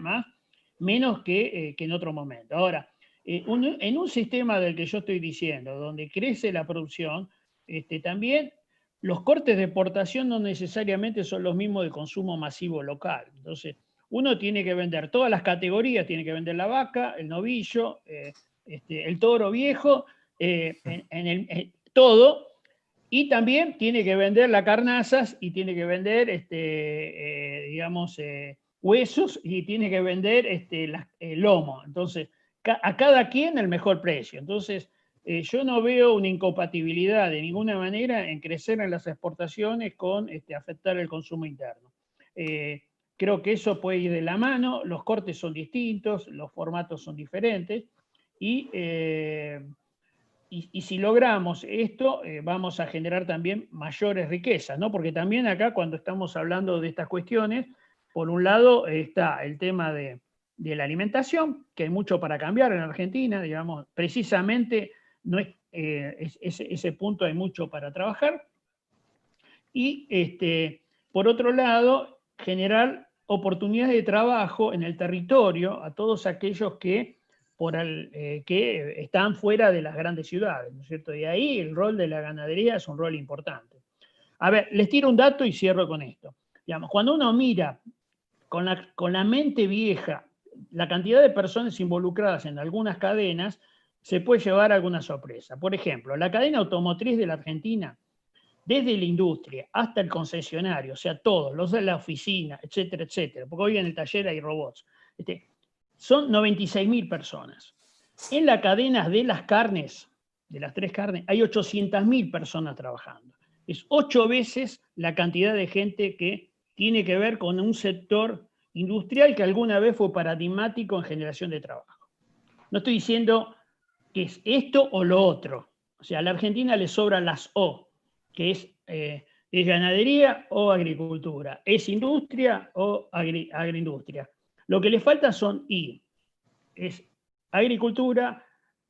menos que en otro momento. Ahora, en un sistema del que yo estoy diciendo, donde crece la producción, también los cortes de exportación no necesariamente son los mismos de consumo masivo local. Entonces, uno tiene que vender todas las categorías, tiene que vender la vaca, el novillo, el toro viejo, todo, y también tiene que vender las carnazas y tiene que vender, huesos, y tiene que vender el lomo. Entonces, a cada quien el mejor precio. Entonces, yo no veo una incompatibilidad de ninguna manera en crecer en las exportaciones con afectar el consumo interno. Creo que eso puede ir de la mano, los cortes son distintos, los formatos son diferentes, y si logramos esto, vamos a generar también mayores riquezas, ¿no? Porque también acá, cuando estamos hablando de estas cuestiones, por un lado está el tema de la alimentación, que hay mucho para cambiar en Argentina, digamos, precisamente no ese punto hay mucho para trabajar. y por otro lado, generar oportunidades de trabajo en el territorio a todos aquellos que están fuera de las grandes ciudades, ¿no es cierto? Y ahí el rol de la ganadería es un rol importante. A ver, les tiro un dato y cierro con esto. Digamos, cuando uno mira con la mente vieja la cantidad de personas involucradas en algunas cadenas, se puede llevar alguna sorpresa. Por ejemplo, la cadena automotriz de la Argentina, desde la industria hasta el concesionario, o sea, todos, los de la oficina, etcétera, etcétera, porque hoy en el taller hay robots, son 96.000 personas. En las cadenas de las carnes, de las 3 carnes, hay 800.000 personas trabajando. Es 8 veces la cantidad de gente que tiene que ver con un sector industrial que alguna vez fue paradigmático en generación de trabajo. No estoy diciendo que es esto o lo otro. O sea, a la Argentina le sobran las O, que es ganadería o agricultura, es industria o agroindustria. Lo que le falta son I, es agricultura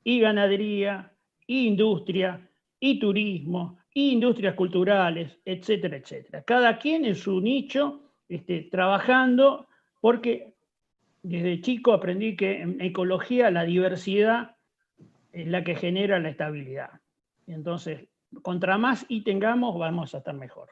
y ganadería, y industria, y turismo, y industrias culturales, etcétera, etcétera. Cada quien en su nicho trabajando, porque desde chico aprendí que en ecología la diversidad es la que genera la estabilidad. Entonces, contra más I tengamos, vamos a estar mejor.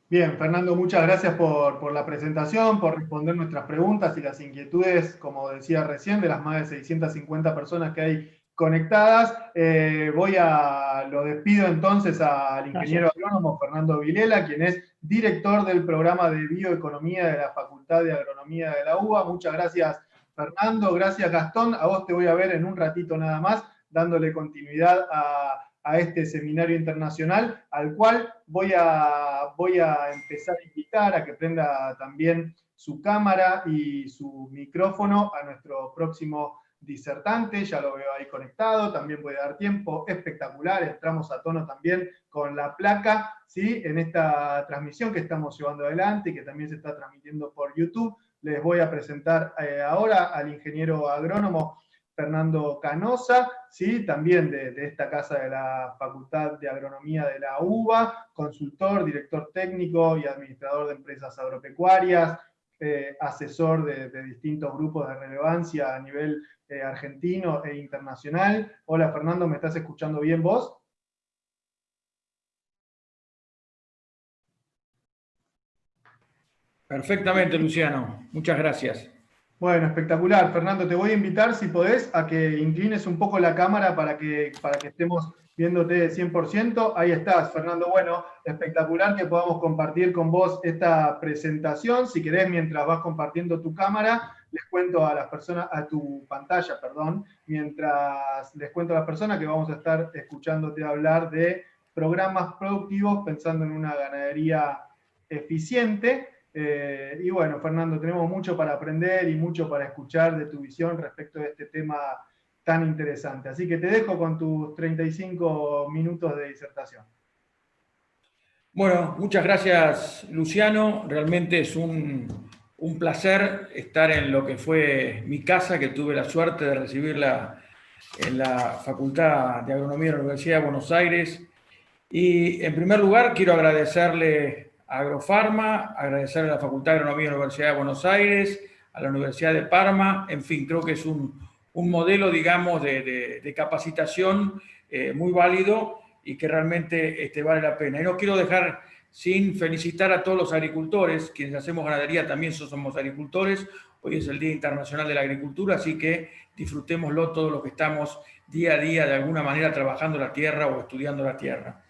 Bien, Fernando, muchas gracias por la presentación, por responder nuestras preguntas y las inquietudes, como decía recién, de las más de 650 personas que hay conectadas. Lo despido entonces al ingeniero agrónomo Fernando Vilela, quien es director del programa de bioeconomía de la Facultad de Agronomía de la UBA. Muchas gracias, Fernando. Gracias, Gastón. A vos te voy a ver en un ratito nada más, dándole continuidad a este seminario internacional, al cual voy a empezar a invitar a que prenda también su cámara y su micrófono a nuestro próximo disertante. Ya lo veo ahí conectado, también puede dar tiempo, espectacular, entramos a tono también con la placa, ¿sí? En esta transmisión que estamos llevando adelante y que también se está transmitiendo por YouTube. Les voy a presentar ahora al ingeniero agrónomo Fernando Canosa, ¿sí? También de esta casa de la Facultad de Agronomía de la UBA, consultor, director técnico y administrador de empresas agropecuarias, asesor de distintos grupos de relevancia a nivel argentino e internacional. Hola Fernando, ¿me estás escuchando bien vos? Perfectamente, Luciano. Muchas gracias. Bueno, espectacular. Fernando, te voy a invitar, si podés, a que inclines un poco la cámara para que estemos viéndote 100%. Ahí estás, Fernando. Bueno, espectacular que podamos compartir con vos esta presentación. Si querés, mientras vas compartiendo tu cámara, les cuento a las personas, a tu pantalla, perdón, mientras les cuento a las personas que vamos a estar escuchándote hablar de programas productivos pensando en una ganadería eficiente. Y bueno, Fernando, tenemos mucho para aprender y mucho para escuchar de tu visión respecto de este tema tan interesante. Así que te dejo con tus 35 minutos de disertación. Bueno, muchas gracias, Luciano. Realmente es un placer estar en lo que fue mi casa, que tuve la suerte de recibirla en la Facultad de Agronomía de la Universidad de Buenos Aires. Y en primer lugar quiero agradecerle a Agrofarma, agradecerle a la Facultad de Agronomía de la Universidad de Buenos Aires, a la Universidad de Parma. En fin, creo que es un modelo, digamos, de capacitación muy válido y que realmente vale la pena. Y no quiero dejar sin felicitar a todos los agricultores, quienes hacemos ganadería también somos agricultores. Hoy es el Día Internacional de la Agricultura, así que disfrutémoslo todos los que estamos día a día de alguna manera trabajando la tierra o estudiando la tierra.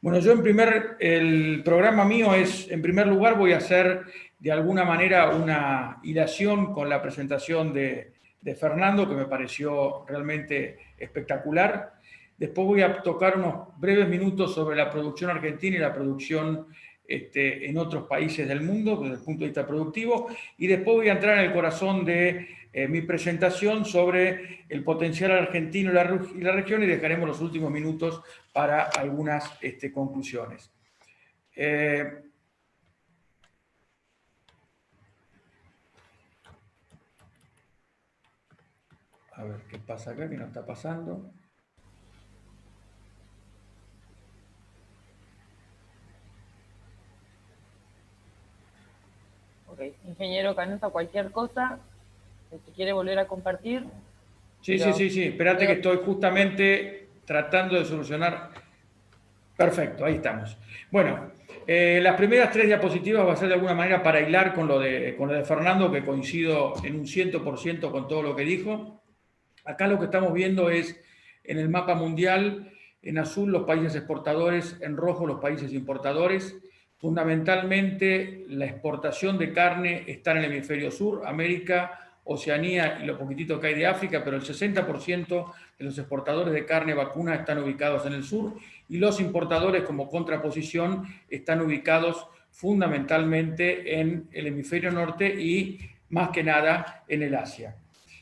Bueno, yo el programa mío es, en primer lugar, voy a hacer de alguna manera una hilación con la presentación de Fernando, que me pareció realmente espectacular. Después voy a tocar unos breves minutos sobre la producción argentina y la producción en otros países del mundo, desde el punto de vista productivo, y después voy a entrar en el corazón de mi presentación sobre el potencial argentino y la región, y dejaremos los últimos minutos para algunas conclusiones. A ver qué pasa acá, que no está pasando. ingeniero Canuta, cualquier cosa, si quiere volver a compartir. Sí, espérate que estoy justamente tratando de solucionar. Perfecto, ahí estamos. Bueno, las primeras 3 diapositivas va a ser de alguna manera para hilar con lo de Fernando, que coincido en un 100% con todo lo que dijo. Acá lo que estamos viendo es en el mapa mundial, en azul los países exportadores, en rojo los países importadores. Fundamentalmente la exportación de carne está en el hemisferio sur, América, Oceanía y lo poquitito que hay de África, pero el 60% de los exportadores de carne vacuna están ubicados en el sur y los importadores como contraposición están ubicados fundamentalmente en el hemisferio norte y más que nada en el Asia.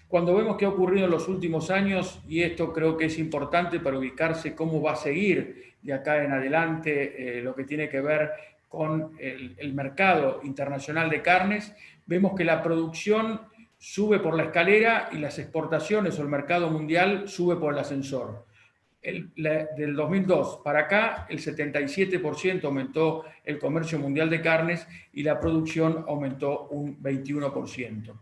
Cuando vemos qué ha ocurrido en los últimos años, y esto creo que es importante para ubicarse cómo va a seguir de acá en adelante lo que tiene que ver con el mercado internacional de carnes, vemos que la producción sube por la escalera y las exportaciones o el mercado mundial sube por el ascensor. Del 2002 para acá, el 77% aumentó el comercio mundial de carnes y la producción aumentó un 21%.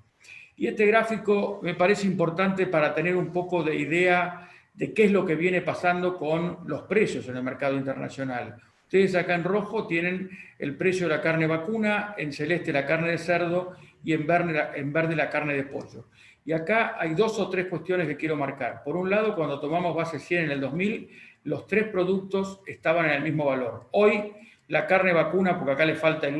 Y este gráfico me parece importante para tener un poco de idea de qué es lo que viene pasando con los precios en el mercado internacional. Ustedes acá en rojo tienen el precio de la carne vacuna, en celeste la carne de cerdo y en verde la carne de pollo. Y acá hay 2 o 3 cuestiones que quiero marcar. Por un lado, cuando tomamos base 100 en el 2000, los 3 productos estaban en el mismo valor. Hoy, la carne vacuna, porque acá le falta los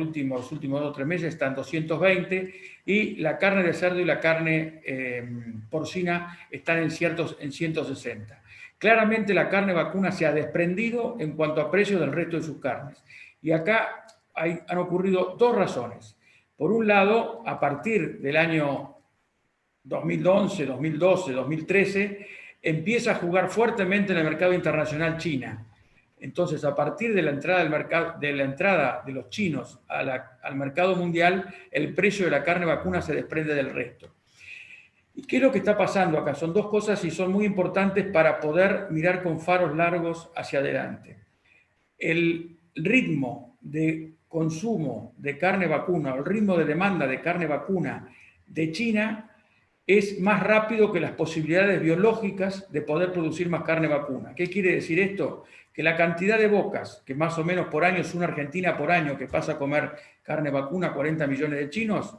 últimos 2 o 3 meses, están 220, y la carne de cerdo y la carne porcina están en 160. Claramente la carne vacuna se ha desprendido en cuanto a precio del resto de sus carnes. Y acá han ocurrido 2 razones. Por un lado, a partir del año 2011, 2012, 2013, empieza a jugar fuertemente en el mercado internacional China. Entonces, a partir de la entrada de los chinos al mercado mundial, el precio de la carne vacuna se desprende del resto. ¿Y qué es lo que está pasando acá? Son 2 cosas y son muy importantes para poder mirar con faros largos hacia adelante. El ritmo de consumo de carne vacuna, o el ritmo de demanda de carne vacuna de China es más rápido que las posibilidades biológicas de poder producir más carne vacuna. ¿Qué quiere decir esto? Que la cantidad de bocas, que más o menos por año es una Argentina por año que pasa a comer carne vacuna, 40 millones de chinos,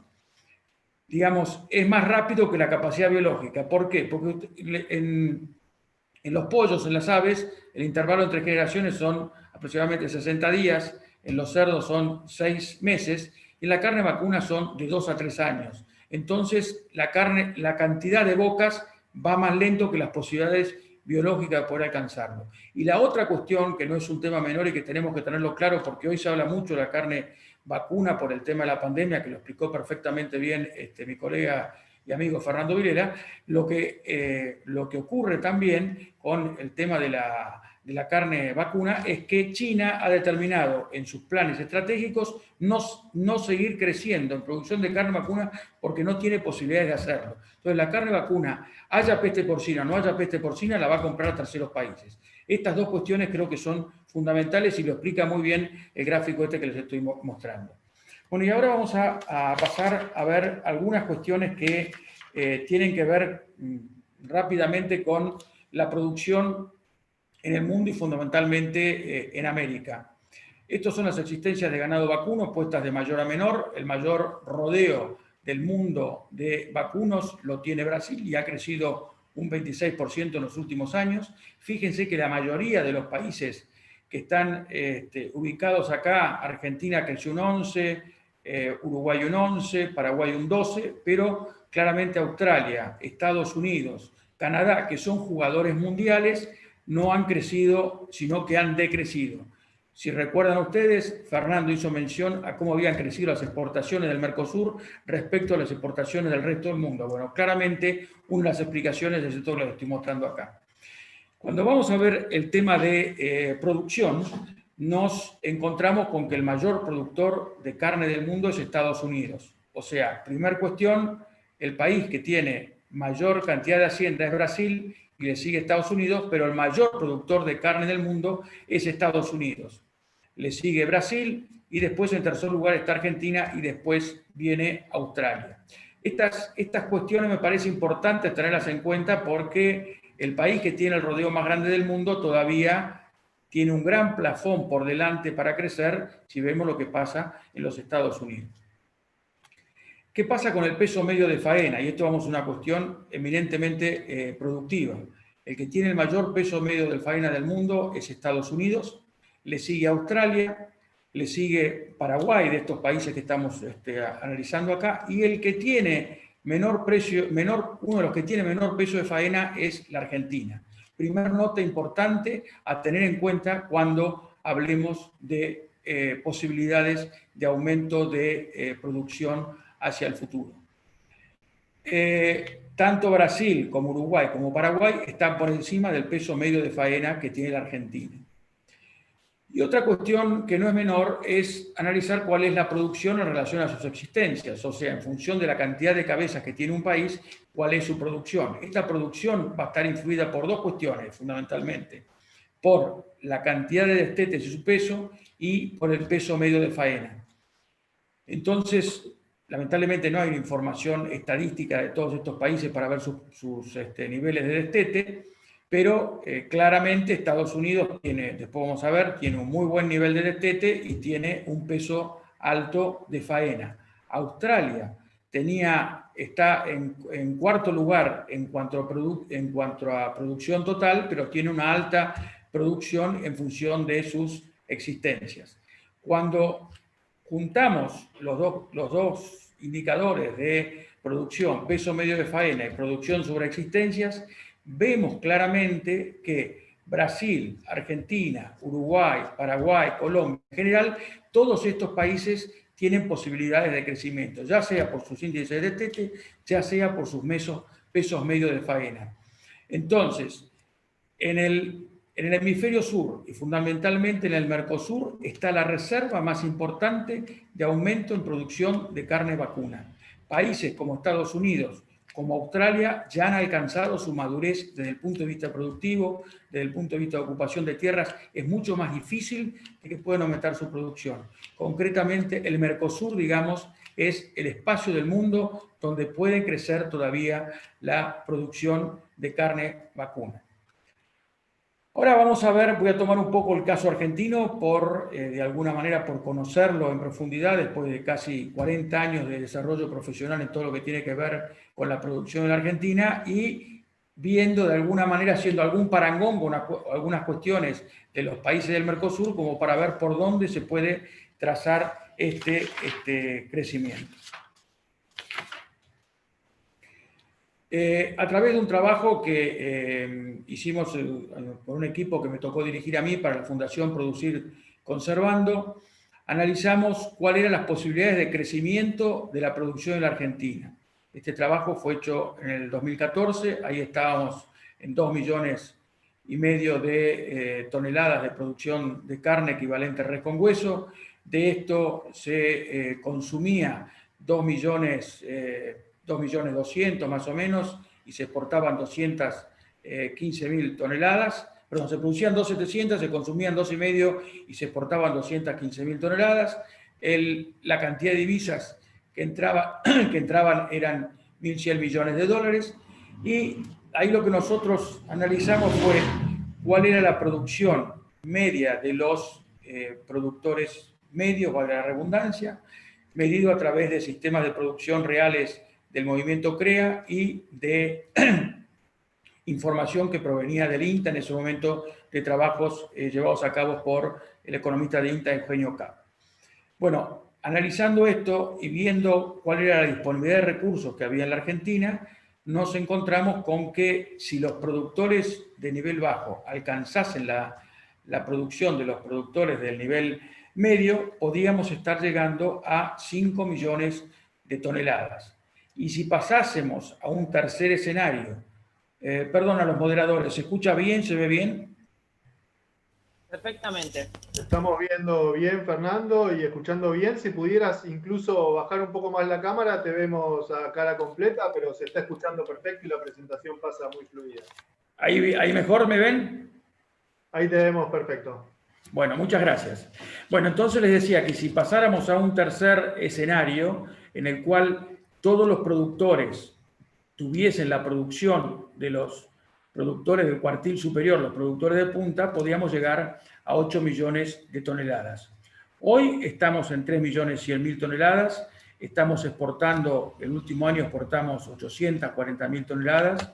digamos, es más rápido que la capacidad biológica. ¿Por qué? Porque en los pollos, en las aves, el intervalo entre generaciones son aproximadamente 60 días, en los cerdos son 6 meses, y en la carne vacuna son de 2 a 3 años. Entonces, la cantidad de bocas va más lento que las posibilidades biológicas de poder alcanzarlo. Y la otra cuestión, que no es un tema menor y que tenemos que tenerlo claro, porque hoy se habla mucho de la carne vacuna por el tema de la pandemia, que lo explicó perfectamente bien mi colega y amigo Fernando Vilera, lo que ocurre también con el tema de la carne vacuna es que China ha determinado en sus planes estratégicos no seguir creciendo en producción de carne vacuna porque no tiene posibilidades de hacerlo. Entonces la carne vacuna, haya peste porcina o no haya peste porcina, la va a comprar a terceros países. Estas 2 cuestiones creo que son fundamentales y lo explica muy bien el gráfico que les estoy mostrando. Bueno, y ahora vamos a pasar a ver algunas cuestiones que tienen que ver rápidamente con la producción en el mundo y fundamentalmente en América. Estas son las existencias de ganado vacuno puestas de mayor a menor. El mayor rodeo del mundo de vacunos lo tiene Brasil y ha crecido un 26% en los últimos años. Fíjense que la mayoría de los países que están ubicados acá, Argentina creció un 11%, Uruguay un 11%, Paraguay un 12%, pero claramente Australia, Estados Unidos, Canadá, que son jugadores mundiales, no han crecido, sino que han decrecido. Si recuerdan ustedes, Fernando hizo mención a cómo habían crecido las exportaciones del Mercosur respecto a las exportaciones del resto del mundo. Bueno, claramente una de las explicaciones es esto que les estoy mostrando acá. Cuando vamos a ver el tema de producción, nos encontramos con que el mayor productor de carne del mundo es Estados Unidos. O sea, primera cuestión, el país que tiene mayor cantidad de hacienda es Brasil y le sigue Estados Unidos, pero el mayor productor de carne del mundo es Estados Unidos. le sigue Brasil y después en tercer lugar está Argentina y después viene Australia. Estas cuestiones me parece importante tenerlas en cuenta porque el país que tiene el rodeo más grande del mundo todavía tiene un gran plafón por delante para crecer si vemos lo que pasa en los Estados Unidos. ¿Qué pasa con el peso medio de faena? Y esto vamos a una cuestión eminentemente productiva. El que tiene el mayor peso medio de faena del mundo es Estados Unidos, le sigue Australia, le sigue Paraguay, de estos países que estamos analizando acá, y el que tiene uno de los que tiene menor peso de faena es la Argentina. Primera nota importante a tener en cuenta cuando hablemos de posibilidades de aumento de producción hacia el futuro. Tanto Brasil como Uruguay como Paraguay están por encima del peso medio de faena que tiene la Argentina. Y otra cuestión que no es menor es analizar cuál es la producción en relación a sus existencias, o sea, en función de la cantidad de cabezas que tiene un país, cuál es su producción. Esta producción va a estar influida por dos cuestiones, fundamentalmente, por la cantidad de destetes y su peso y por el peso medio de faena. Entonces, lamentablemente no hay información estadística de todos estos países para ver sus niveles de destete, pero claramente Estados Unidos tiene, después vamos a ver, tiene un muy buen nivel de destete y tiene un peso alto de faena. Australia está en cuarto lugar en cuanto a producción total, pero tiene una alta producción en función de sus existencias. Cuando juntamos los dos indicadores de producción, peso medio de faena y producción sobre existencias, vemos claramente que Brasil, Argentina, Uruguay, Paraguay, Colombia, en general, todos estos países tienen posibilidades de crecimiento, ya sea por sus índices de destete, ya sea por sus pesos medios de faena. Entonces, en el hemisferio sur y fundamentalmente en el Mercosur está la reserva más importante de aumento en producción de carne vacuna. Países como Estados Unidos, como Australia, ya han alcanzado su madurez desde el punto de vista productivo, desde el punto de vista de ocupación de tierras. Es mucho más difícil que puedan aumentar su producción. Concretamente, el Mercosur, digamos, es el espacio del mundo donde puede crecer todavía la producción de carne vacuna. Ahora vamos a ver, voy a tomar un poco el caso argentino de alguna manera por conocerlo en profundidad después de casi 40 años de desarrollo profesional en todo lo que tiene que ver con la producción en la Argentina y viendo de alguna manera, haciendo algún parangón con algunas cuestiones de los países del Mercosur como para ver por dónde se puede trazar este crecimiento. A través de un trabajo que hicimos con un equipo que me tocó dirigir a mí para la Fundación Producir Conservando, analizamos cuáles eran las posibilidades de crecimiento de la producción en la Argentina. Este trabajo fue hecho en el 2014, ahí estábamos en 2,5 millones de toneladas de producción de carne equivalente a res con hueso. De esto se consumía 2.200.000 más o menos, y se exportaban 215.000 toneladas, perdón, se producían 2.700, se consumían 2,5 y se exportaban 215.000 toneladas. La cantidad de divisas que entraban eran 1.100 millones de dólares, y ahí lo que nosotros analizamos fue cuál era la producción media de los productores medios, valga la redundancia, medido a través de sistemas de producción reales del movimiento CREA y de información que provenía del INTA en ese momento, de trabajos llevados a cabo por el economista de INTA, Eugenio Cap. Bueno, analizando esto y viendo cuál era la disponibilidad de recursos que había en la Argentina, nos encontramos con que si los productores de nivel bajo alcanzasen la producción de los productores del nivel medio, podíamos estar llegando a 5 millones de toneladas. Y si pasásemos a un tercer escenario, perdón a los moderadores, ¿se escucha bien? ¿Se ve bien? Perfectamente. Estamos viendo bien, Fernando, y escuchando bien. Si pudieras incluso bajar un poco más la cámara, te vemos a cara completa, pero se está escuchando perfecto y la presentación pasa muy fluida. ¿Ahí mejor me ven? Ahí te vemos perfecto. Bueno, muchas gracias. Bueno, entonces les decía que si pasáramos a un tercer escenario en el cual todos los productores tuviesen la producción de los productores del cuartil superior, los productores de punta, podríamos llegar a 8 millones de toneladas. Hoy estamos en 3.100.000 toneladas, estamos exportando, el último año exportamos 840.000 toneladas,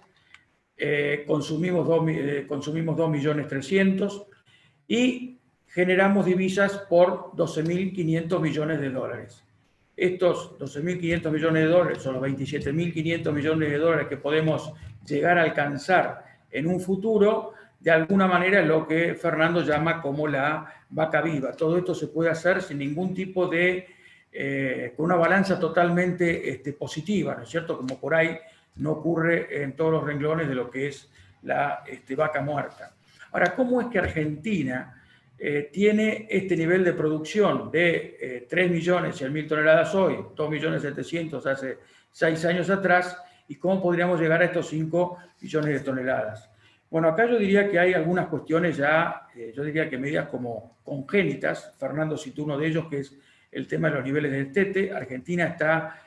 consumimos 2.300.000 y generamos divisas por 12.500 millones de dólares. Estos 12.500 millones de dólares son los 27.500 millones de dólares que podemos llegar a alcanzar en un futuro, de alguna manera es lo que Fernando llama como la vaca viva. Todo esto se puede hacer sin ningún tipo de, con una balanza totalmente positiva, ¿no es cierto? Como por ahí no ocurre en todos los renglones de lo que es la vaca muerta. Ahora, ¿cómo es que Argentina tiene este nivel de producción de 3.100.000 toneladas hoy, 2.700.000 hace 6 años atrás, y cómo podríamos llegar a estos 5 millones de toneladas? Bueno, acá yo diría que hay algunas cuestiones ya, yo diría que medias como congénitas. Fernando citó uno de ellos, que es el tema de los niveles de destete. Argentina está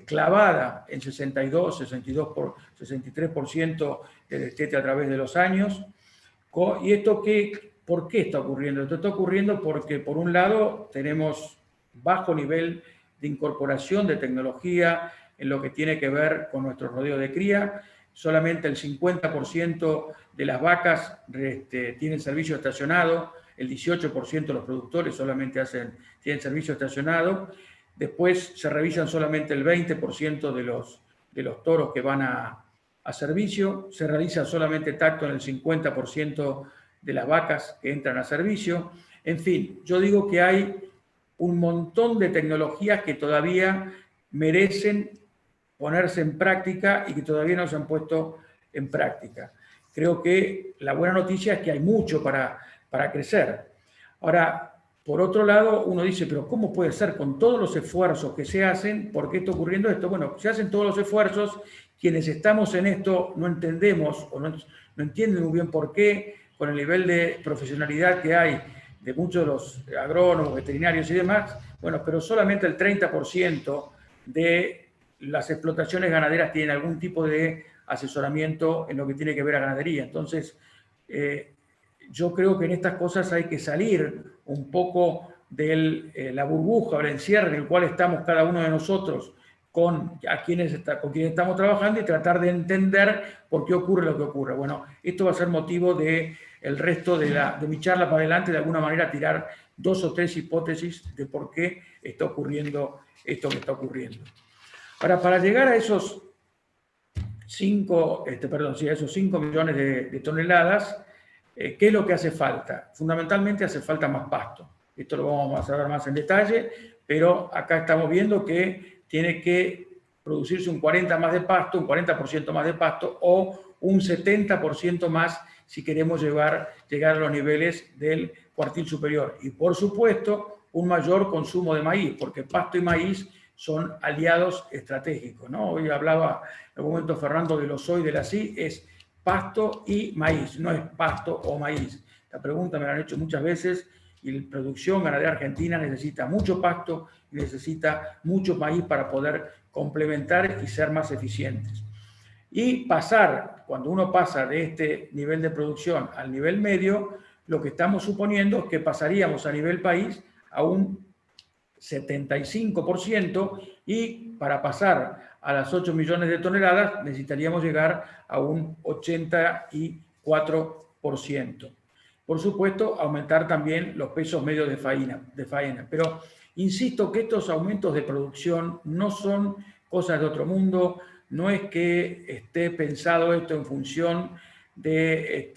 clavada en 63% de destete a través de los años. ¿Y esto por qué está ocurriendo? Esto está ocurriendo porque, por un lado, tenemos bajo nivel de incorporación de tecnología en lo que tiene que ver con nuestro rodeo de cría. Solamente el 50% de las vacas tienen servicio estacionado, el 18% de los productores solamente tienen servicio estacionado. Después se revisan solamente el 20% de los toros que van a servicio, se realiza solamente tacto en el 50% de las vacas que entran a servicio. En fin, yo digo que hay un montón de tecnologías que todavía merecen ponerse en práctica y que todavía no se han puesto en práctica. Creo que la buena noticia es que hay mucho para crecer. Ahora, por otro lado, uno dice, pero ¿cómo puede ser con todos los esfuerzos que se hacen? ¿Por qué está ocurriendo esto? Bueno, se hacen todos los esfuerzos, quienes estamos en esto no entendemos o no entienden muy bien por qué, con el nivel de profesionalidad que hay de muchos de los agrónomos, veterinarios y demás, bueno, pero solamente el 30% de las explotaciones ganaderas tienen algún tipo de asesoramiento en lo que tiene que ver a ganadería. Entonces, yo creo que en estas cosas hay que salir un poco de la burbuja o el encierro en el cual estamos cada uno de nosotros con quienes estamos trabajando y tratar de entender por qué ocurre lo que ocurre. Bueno, esto va a ser motivo de el resto de mi charla para adelante, de alguna manera tirar 2 o 3 hipótesis de por qué está ocurriendo esto que está ocurriendo. Ahora, para llegar a esos 5 millones de toneladas, ¿qué es lo que hace falta? Fundamentalmente hace falta más pasto. Esto lo vamos a ver más en detalle, pero acá estamos viendo que tiene que producirse un 40% más de pasto o un 70% más si queremos llegar a los niveles del cuartil superior. Y por supuesto, un mayor consumo de maíz, porque pasto y maíz son aliados estratégicos, ¿no? Hoy hablaba en algún momento Fernando de los hoy de la CI, es pasto y maíz, no es pasto o maíz. La pregunta me la han hecho muchas veces y la producción ganadera argentina necesita mucho pasto y necesita mucho maíz para poder complementar y ser más eficientes. Y cuando uno pasa de este nivel de producción al nivel medio, lo que estamos suponiendo es que pasaríamos a nivel país a un 75% y para pasar a las 8 millones de toneladas necesitaríamos llegar a un 84%. Por supuesto, aumentar también los pesos medios de faena. Pero insisto que estos aumentos de producción no son cosas de otro mundo, no es que esté pensado esto en función de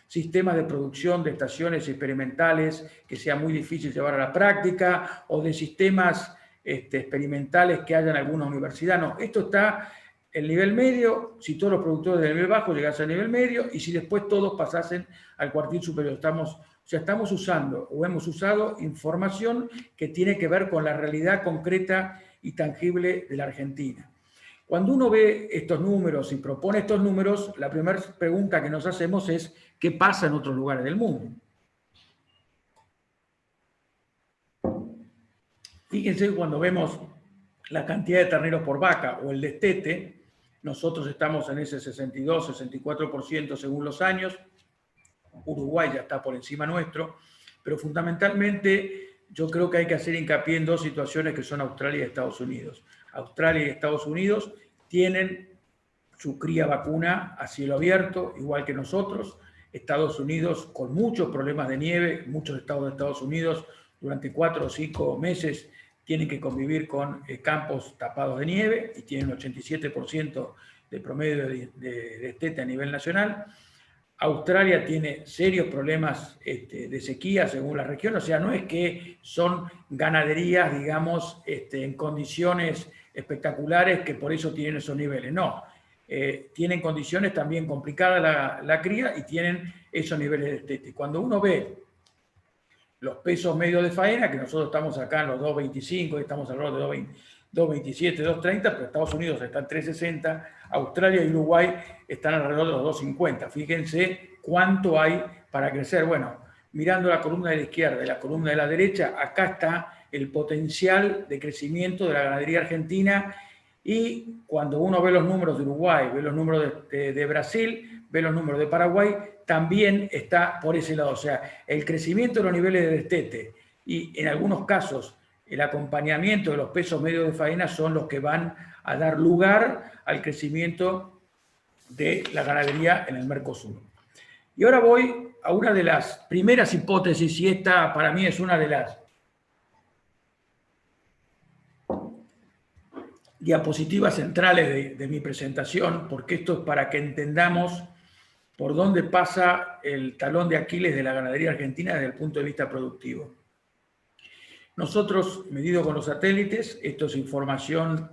sistemas de producción de estaciones experimentales que sea muy difícil llevar a la práctica o de sistemas experimentales que haya en alguna universidad. No, esto está en nivel medio, si todos los productores del nivel bajo llegasen al nivel medio y si después todos pasasen al cuartil superior. Estamos usando o hemos usado información que tiene que ver con la realidad concreta y tangible de la Argentina. Cuando uno ve estos números y propone estos números, la primera pregunta que nos hacemos es ¿qué pasa en otros lugares del mundo? Fíjense cuando vemos la cantidad de terneros por vaca o el destete, nosotros estamos en ese 62, 64% según los años. Uruguay ya está por encima nuestro, pero fundamentalmente yo creo que hay que hacer hincapié en dos situaciones que son Australia y Estados Unidos. Australia y Estados Unidos tienen su cría vacuna a cielo abierto, igual que nosotros. Estados Unidos con muchos problemas de nieve, muchos estados de Estados Unidos durante 4 o 5 meses tienen que convivir con campos tapados de nieve y tienen un 87% de promedio de destete a nivel nacional. Australia tiene serios problemas de sequía según la región, o sea, no es que son ganaderías, digamos, en condiciones espectaculares que por eso tienen esos niveles, no. Tienen condiciones también complicadas la cría y tienen esos niveles de destete. Cuando uno ve los pesos medios de faena, que nosotros estamos acá en los 2.25, estamos alrededor de 2.27, 2.30, pero Estados Unidos está en 3.60, Australia y Uruguay están alrededor de los 2.50. Fíjense cuánto hay para crecer. Bueno, mirando la columna de la izquierda y la columna de la derecha, acá está el potencial de crecimiento de la ganadería argentina, y cuando uno ve los números de Uruguay, ve los números de Brasil, ve los números de Paraguay, también está por ese lado. O sea, el crecimiento de los niveles de destete y en algunos casos el acompañamiento de los pesos medios de faena son los que van a dar lugar al crecimiento de la ganadería en el Mercosur. Y ahora voy a una de las primeras hipótesis, y esta para mí es una de las diapositivas centrales de mi presentación, porque esto es para que entendamos por dónde pasa el talón de Aquiles de la ganadería argentina desde el punto de vista productivo. Nosotros, medido con los satélites, esto es información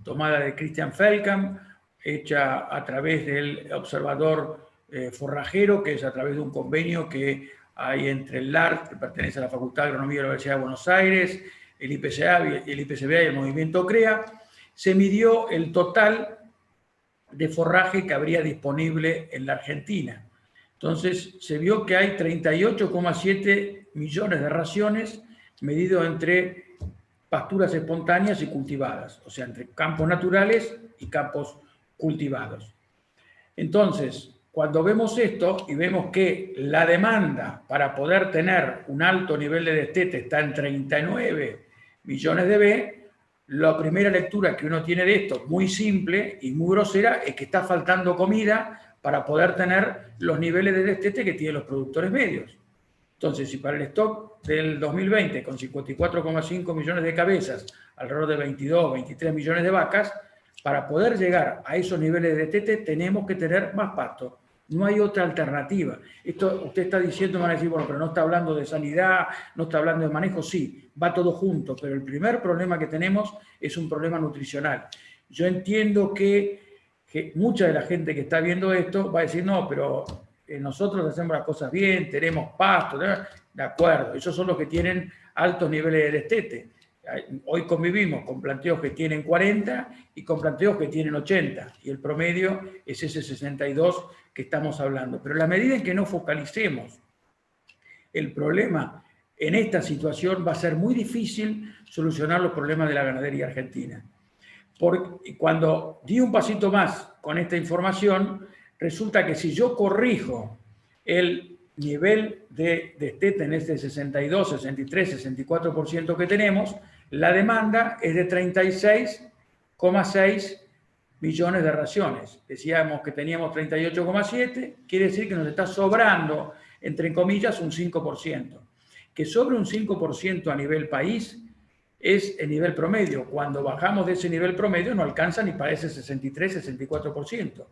tomada de Christian Feldkamp, hecha a través del observador forrajero, que es a través de un convenio que hay entre el LARC, que pertenece a la Facultad de Agronomía de la Universidad de Buenos Aires, el IPCBA y el movimiento CREA. Se midió el total de forraje que habría disponible en la Argentina. Entonces, se vio que hay 38,7 millones de raciones medido entre pasturas espontáneas y cultivadas, o sea, entre campos naturales y campos cultivados. Entonces, cuando vemos esto y vemos que la demanda para poder tener un alto nivel de destete está en 39 millones de B, la primera lectura que uno tiene de esto, muy simple y muy grosera, es que está faltando comida para poder tener los niveles de destete que tienen los productores medios. Entonces, si para el stock del 2020, con 54,5 millones de cabezas, alrededor de 22, 23 millones de vacas, para poder llegar a esos niveles de destete tenemos que tener más pasto. No hay otra alternativa. Esto usted está diciendo, me van a decir, bueno, pero no está hablando de sanidad, no está hablando de manejo. Sí, va todo junto, pero el primer problema que tenemos es un problema nutricional. Yo entiendo que mucha de la gente que está viendo esto va a decir, no, pero nosotros hacemos las cosas bien, tenemos pasto, ¿no? De acuerdo, esos son los que tienen altos niveles de destete. Hoy convivimos con planteos que tienen 40 y con planteos que tienen 80, y el promedio es ese 62 que estamos hablando. Pero a la medida en que no focalicemos el problema en esta situación, va a ser muy difícil solucionar los problemas de la ganadería argentina. Porque cuando di un pasito más con esta información, resulta que si yo corrijo el nivel de destete en este 62, 63, 64% que tenemos, la demanda es de 36,6 millones de raciones. Decíamos que teníamos 38,7, quiere decir que nos está sobrando, entre comillas, un 5%. Que sobre un 5% a nivel país es el nivel promedio. Cuando bajamos de ese nivel promedio no alcanza ni para ese 63, 64%.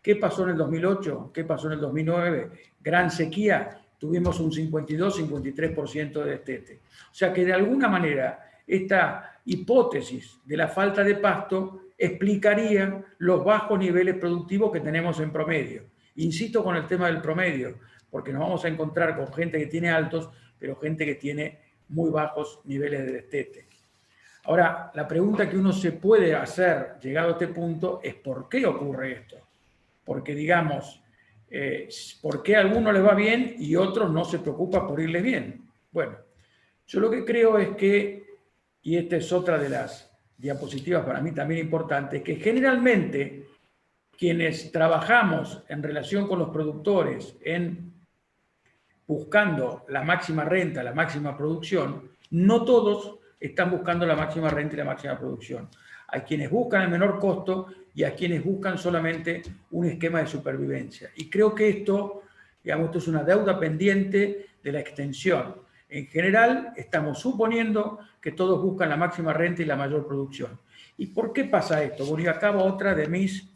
¿Qué pasó en el 2008? ¿Qué pasó en el 2009? Gran sequía, tuvimos un 52, 53% de destete. O sea que de alguna manera esta hipótesis de la falta de pasto explicaría los bajos niveles productivos que tenemos en promedio. Insisto con el tema del promedio, porque nos vamos a encontrar con gente que tiene altos, pero gente que tiene muy bajos niveles de destete. Ahora, la pregunta que uno se puede hacer, llegado a este punto, es ¿por qué ocurre esto? Porque, digamos, ¿por qué a algunos les va bien y otros no se preocupan por irles bien? Bueno, yo lo que creo es que y esta es otra de las diapositivas para mí también importantes, que generalmente quienes trabajamos en relación con los productores en buscando la máxima renta, la máxima producción, no todos están buscando la máxima renta y la máxima producción. Hay quienes buscan el menor costo y a quienes buscan solamente un esquema de supervivencia. Y creo que esto, digamos, esto es una deuda pendiente de la extensión. En general, estamos suponiendo que todos buscan la máxima renta y la mayor producción. ¿Y por qué pasa esto? Bueno, y acá va otra de mis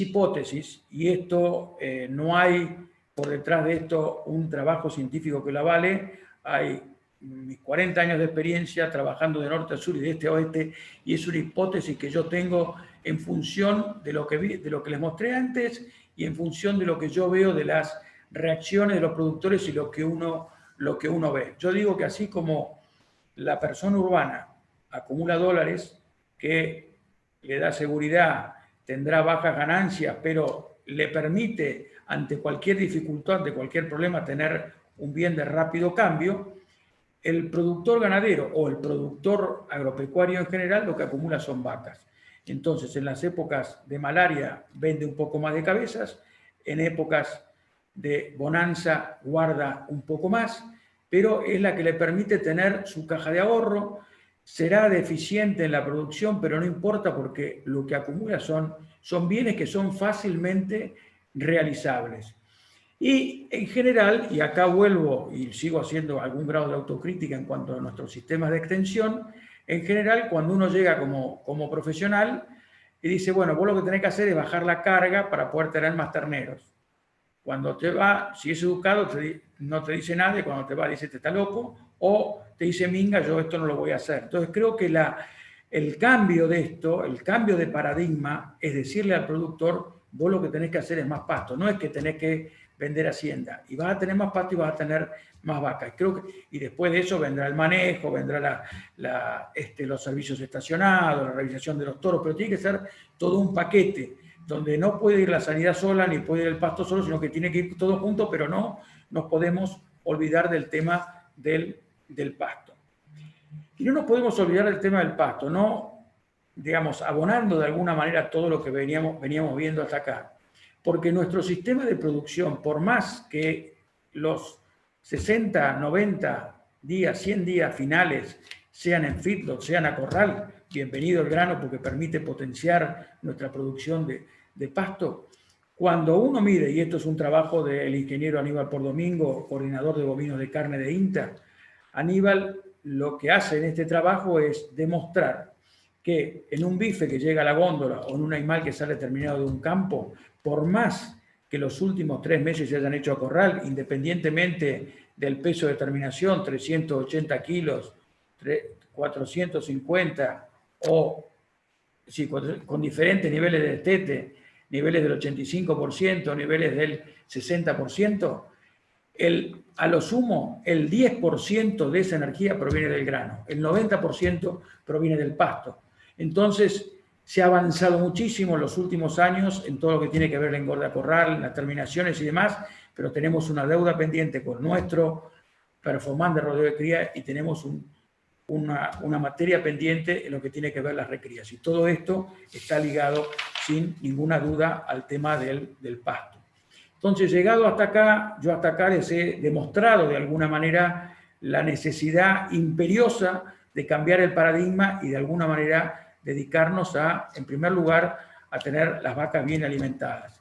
hipótesis, y esto no hay por detrás de esto un trabajo científico que lo avale. Hay mis 40 años de experiencia trabajando de norte a sur y de este a oeste, y es una hipótesis que yo tengo en función de lo que les mostré antes y en función de lo que yo veo de las reacciones de los productores y lo que uno ve. Yo digo que así como la persona urbana acumula dólares, que le da seguridad, tendrá bajas ganancias, pero le permite ante cualquier dificultad, ante cualquier problema, tener un bien de rápido cambio, el productor ganadero o el productor agropecuario en general lo que acumula son vacas. Entonces, en las épocas de malaria vende un poco más de cabezas, en épocas de bonanza guarda un poco más, pero es la que le permite tener su caja de ahorro. Será deficiente en la producción, pero no importa porque lo que acumula son bienes que son fácilmente realizables. Y en general, y acá vuelvo y sigo haciendo algún grado de autocrítica en cuanto a nuestros sistemas de extensión, en general cuando uno llega como profesional y dice, bueno, vos lo que tenés que hacer es bajar la carga para poder tener más terneros. Cuando te va, si es educado, no te dice nada, y cuando te va dice, te está loco, o te dice, minga, yo esto no lo voy a hacer. Entonces creo que el cambio de esto, el cambio de paradigma, es decirle al productor, vos lo que tenés que hacer es más pasto, no es que tenés que vender hacienda, y vas a tener más pasto y vas a tener más vacas. Y después de eso vendrá el manejo, vendrá los servicios estacionados, la realización de los toros, pero tiene que ser todo un paquete, donde no puede ir la sanidad sola, ni puede ir el pasto solo, sino que tiene que ir todo junto, pero no nos podemos olvidar del tema del pasto. Y no nos podemos olvidar del tema del pasto, no, digamos, abonando de alguna manera todo lo que veníamos viendo hasta acá. Porque nuestro sistema de producción, por más que los 60, 90 días, 100 días finales sean en feedlot, sean a corral, bienvenido el grano porque permite potenciar nuestra producción de pasto. Cuando uno mide, y esto es un trabajo del ingeniero Aníbal Pordomingo, coordinador de bovinos de carne de INTA, Aníbal lo que hace en este trabajo es demostrar que en un bife que llega a la góndola o en un animal que sale terminado de un campo, por más que los últimos 3 meses se hayan hecho a corral, independientemente del peso de terminación, 380 kilos, 450, o sí, con diferentes niveles de destete, niveles del 85%, niveles del 60%, a lo sumo, el 10% de esa energía proviene del grano, el 90% proviene del pasto. Entonces, se ha avanzado muchísimo en los últimos años en todo lo que tiene que ver la engorda corral, en las terminaciones y demás, pero tenemos una deuda pendiente con nuestro performance de rodeo de cría y tenemos una materia pendiente en lo que tiene que ver las recrías. Y todo esto está ligado, sin ninguna duda, al tema del pasto. Entonces, llegado hasta acá, yo hasta acá les he demostrado de alguna manera la necesidad imperiosa de cambiar el paradigma y de alguna manera dedicarnos en primer lugar, a tener las vacas bien alimentadas.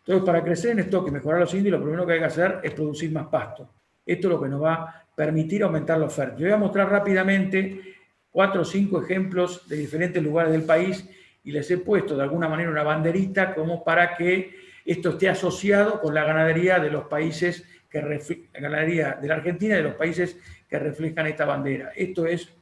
Entonces, para crecer en stock y mejorar los índices, lo primero que hay que hacer es producir más pasto. Esto es lo que nos va a permitir aumentar la oferta. Yo voy a mostrar rápidamente 4 o 5 ejemplos de diferentes lugares del país y les he puesto de alguna manera una banderita como para que esto esté asociado con la ganadería de los países la ganadería de la Argentina y de los países que reflejan esta bandera. Esto es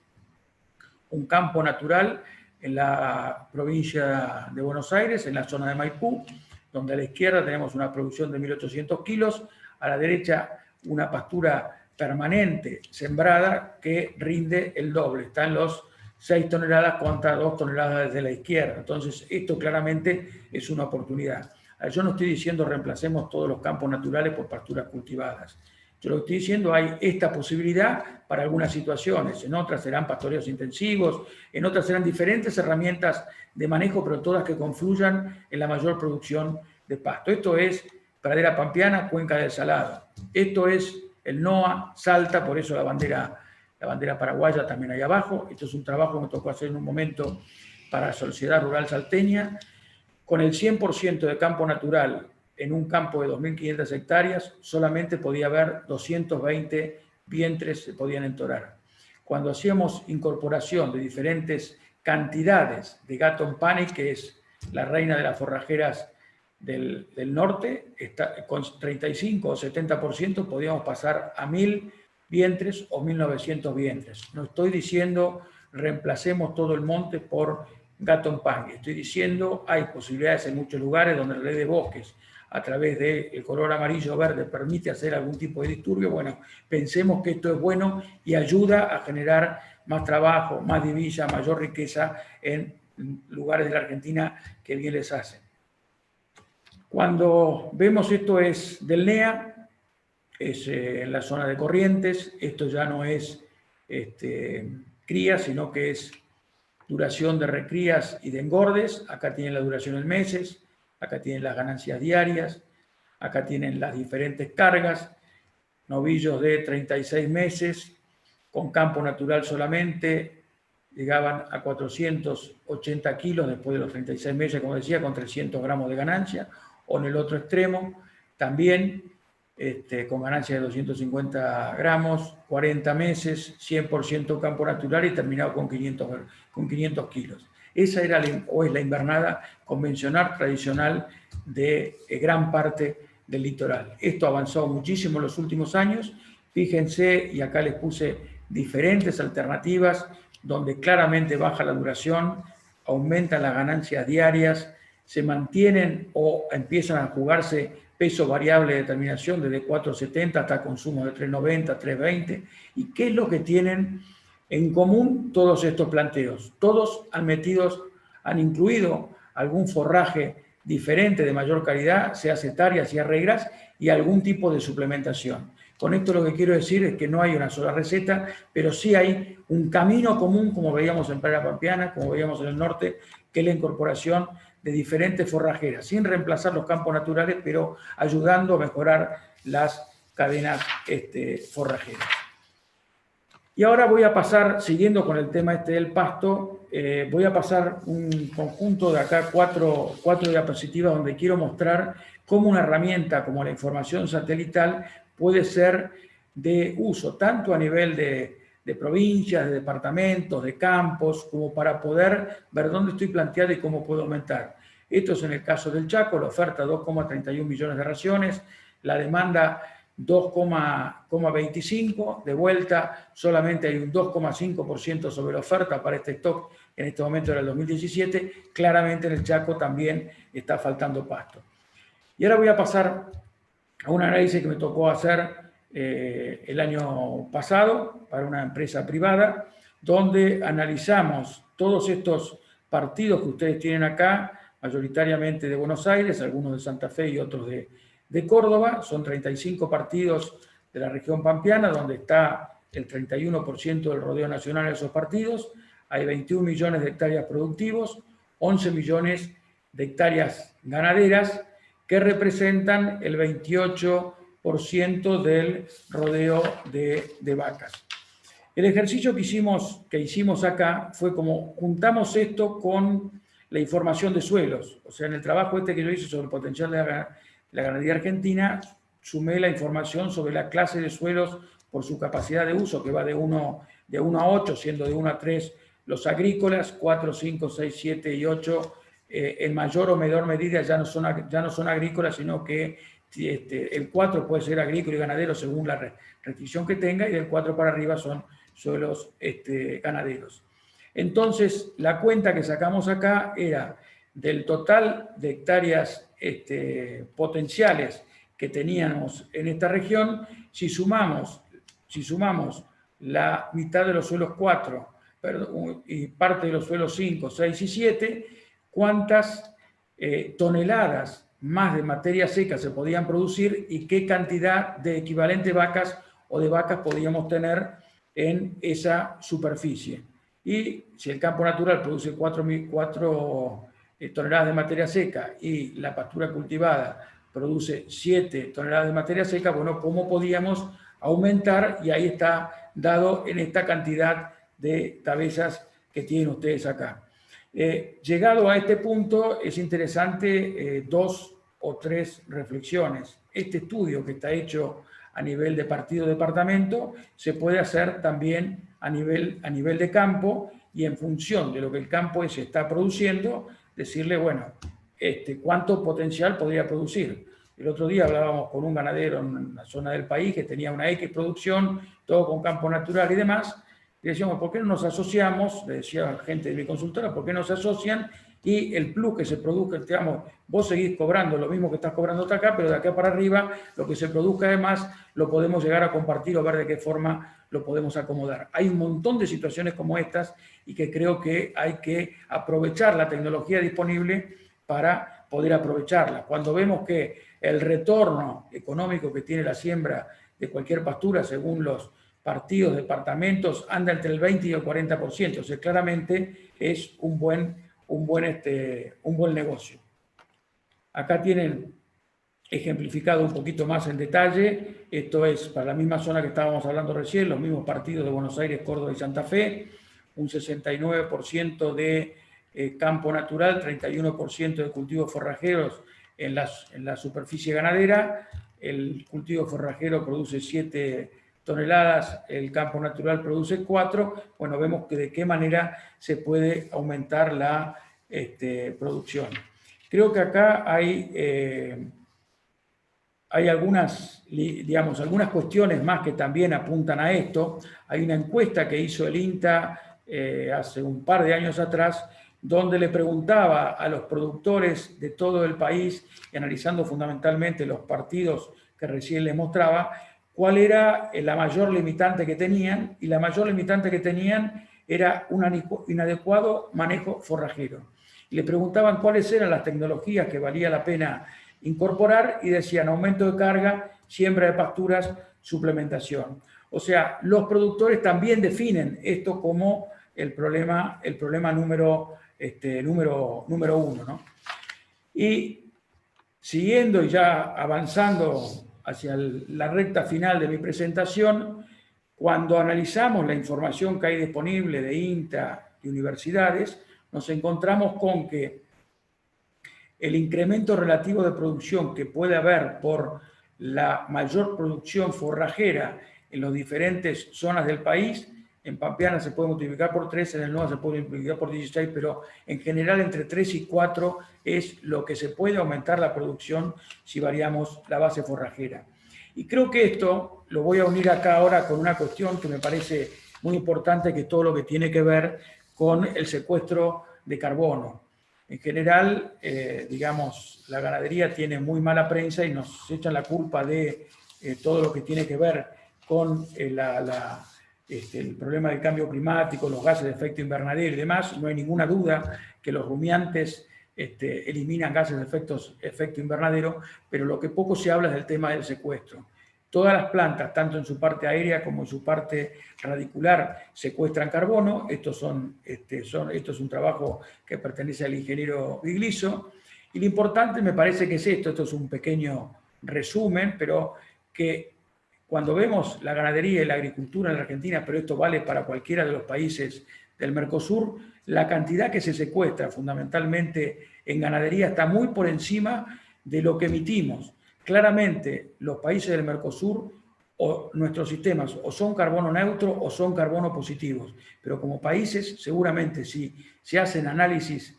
un campo natural en la provincia de Buenos Aires, en la zona de Maipú, donde a la izquierda tenemos una producción de 1.800 kilos, a la derecha una pastura permanente sembrada que rinde el doble. Están los 6 toneladas contra 2 toneladas desde la izquierda. Entonces, esto claramente es una oportunidad. Yo no estoy diciendo reemplacemos todos los campos naturales por pasturas cultivadas. Yo lo estoy diciendo, hay esta posibilidad para algunas situaciones, en otras serán pastoreos intensivos, en otras serán diferentes herramientas de manejo, pero todas que confluyan en la mayor producción de pasto. Esto es Pradera Pampeana, Cuenca del Salado. Esto es el NOA, Salta, por eso la bandera paraguaya también ahí abajo. Esto es un trabajo que me tocó hacer en un momento para la Sociedad Rural Salteña, con el 100% de campo natural en un campo de 2.500 hectáreas, solamente podía haber 220 vientres se podían entorar. Cuando hacíamos incorporación de diferentes cantidades de Gatton Panic, que es la reina de las forrajeras del norte, con 35 o 70% podíamos pasar a 1.000 vientres o 1.900 vientres. No estoy diciendo reemplacemos todo el monte por Gatton Panic, estoy diciendo hay posibilidades en muchos lugares donde la ley de bosques a través del color amarillo o verde permite hacer algún tipo de disturbio. Bueno, pensemos que esto es bueno y ayuda a generar más trabajo, más divisa, mayor riqueza en lugares de la Argentina que bien les hacen. Cuando vemos esto es del NEA, es en la zona de Corrientes, esto ya no es cría, sino que es duración de recrías y de engordes. Acá tienen la duración en meses, acá tienen las ganancias diarias, acá tienen las diferentes cargas, novillos de 36 meses, con campo natural solamente, llegaban a 480 kilos después de los 36 meses, como decía, con 300 gramos de ganancia, o en el otro extremo, también con ganancia de 250 gramos, 40 meses, 100% campo natural y terminado con 500 kilos. Esa era o es la invernada convencional, tradicional de gran parte del litoral. Esto avanzó muchísimo en los últimos años. Fíjense, y acá les puse diferentes alternativas donde claramente baja la duración, aumentan las ganancias diarias, se mantienen o empiezan a jugarse peso variable de determinación desde 4,70 hasta consumo de 3,90, 3,20. ¿Y qué es lo que tienen en común todos estos planteos? Todos han incluido algún forraje diferente de mayor calidad, sea setaria, sea regras, y algún tipo de suplementación. Con esto lo que quiero decir es que no hay una sola receta, pero sí hay un camino común, como veíamos en Pradera Pampeana, como veíamos en el norte, que es la incorporación de diferentes forrajeras, sin reemplazar los campos naturales, pero ayudando a mejorar las cadenas forrajeras. Y ahora voy a pasar, siguiendo con el tema del pasto, voy a pasar un conjunto de acá, cuatro diapositivas donde quiero mostrar cómo una herramienta como la información satelital puede ser de uso, tanto a nivel de provincias, de departamentos, de campos, como para poder ver dónde estoy planteado y cómo puedo aumentar. Esto es en el caso del Chaco, la oferta 2,31 millones de raciones, la demanda 2,25, de vuelta solamente hay un 2,5% sobre la oferta para este stock en este momento era el 2017, claramente en el Chaco también está faltando pasto. Y ahora voy a pasar a un análisis que me tocó hacer el año pasado para una empresa privada, donde analizamos todos estos partidos que ustedes tienen acá, mayoritariamente de Buenos Aires, algunos de Santa Fe y otros de Córdoba. Son 35 partidos de la región pampeana, donde está el 31% del rodeo nacional de esos partidos. Hay 21 millones de hectáreas productivos, 11 millones de hectáreas ganaderas, que representan el 28% del rodeo de vacas. El ejercicio que hicimos acá fue como juntamos esto con la información de suelos. O sea, en el trabajo que yo hice sobre el potencial de la ganadería argentina, sumé la información sobre la clase de suelos por su capacidad de uso, que va de 1 a 8, siendo de 1 a 3 los agrícolas, 4, 5, 6, 7 y 8 en mayor o menor medida ya no son agrícolas, sino que el 4 puede ser agrícola y ganadero según la restricción que tenga, y del 4 para arriba son suelos ganaderos. Entonces, la cuenta que sacamos acá era del total de hectáreas potenciales que teníamos en esta región. Si sumamos la mitad de los suelos 4 y parte de los suelos 5, 6 y 7, cuántas toneladas más de materia seca se podían producir y qué cantidad de equivalente vacas o de vacas podíamos tener en esa superficie. Y si el campo natural produce 4 toneladas de materia seca y la pastura cultivada produce 7 toneladas de materia seca, bueno, ¿cómo podíamos aumentar? Y ahí está dado en esta cantidad de tabezas que tienen ustedes acá. Llegado a este punto, es interesante 2 o 3 reflexiones. Este estudio que está hecho a nivel de partido-departamento se puede hacer también a nivel de campo, y en función de lo que el campo ese está produciendo, decirle, bueno, ¿cuánto potencial podría producir? El otro día hablábamos con un ganadero en una zona del país que tenía una X producción, todo con campo natural y demás, y decíamos, ¿por qué no nos asociamos? Le decía gente de mi consultora, ¿por qué no se asocian? Y el plus que se produzca, digamos, vos seguís cobrando lo mismo que estás cobrando hasta acá, pero de acá para arriba, lo que se produzca además, lo podemos llegar a compartir o ver de qué forma lo podemos acomodar. Hay un montón de situaciones como estas y que creo que hay que aprovechar la tecnología disponible para poder aprovecharla. Cuando vemos que el retorno económico que tiene la siembra de cualquier pastura, según los partidos, departamentos, anda entre el 20 y el 40%. O sea, claramente es un buen negocio. Acá tienen ejemplificado un poquito más en detalle. Esto es para la misma zona que estábamos hablando recién, los mismos partidos de Buenos Aires, Córdoba y Santa Fe, un 69% de campo natural, 31% de cultivos forrajeros en la superficie ganadera. El cultivo forrajero produce 7 toneladas, el campo natural produce 4. Bueno, vemos que de qué manera se puede aumentar la producción. Creo que acá hay algunas cuestiones más que también apuntan a esto. Hay una encuesta que hizo el INTA hace un par de años atrás, donde le preguntaba a los productores de todo el país, y analizando fundamentalmente los partidos que recién les mostraba, cuál era la mayor limitante que tenían, y la mayor limitante que tenían era un inadecuado manejo forrajero. Y le preguntaban cuáles eran las tecnologías que valía la pena incorporar, y decían aumento de carga, siembra de pasturas, suplementación. O sea, los productores también definen esto como el problema número 1, ¿no? Y siguiendo y ya avanzando hacia la recta final de mi presentación, cuando analizamos la información que hay disponible de INTA y universidades, nos encontramos con que el incremento relativo de producción que puede haber por la mayor producción forrajera en las diferentes zonas del país, en Pampeana se puede multiplicar por 3, en el NOA se puede multiplicar por 16, pero en general entre 3 y 4 es lo que se puede aumentar la producción si variamos la base forrajera. Y creo que esto lo voy a unir acá ahora con una cuestión que me parece muy importante, que es todo lo que tiene que ver con el secuestro de carbono. En general, digamos, la ganadería tiene muy mala prensa y nos echan la culpa de todo lo que tiene que ver con el problema del cambio climático, los gases de efecto invernadero y demás. No hay ninguna duda que los rumiantes eliminan gases de efecto invernadero, pero lo que poco se habla es del tema del secuestro. Todas las plantas, tanto en su parte aérea como en su parte radicular, secuestran carbono. Esto es un trabajo que pertenece al ingeniero Bigliso. Y lo importante me parece que es esto es un pequeño resumen, pero que cuando vemos la ganadería y la agricultura en la Argentina, pero esto vale para cualquiera de los países del Mercosur, la cantidad que se secuestra fundamentalmente en ganadería está muy por encima de lo que emitimos. Claramente, los países del Mercosur, o nuestros sistemas, o son carbono neutro o son carbono positivos. Pero como países, seguramente si se hacen análisis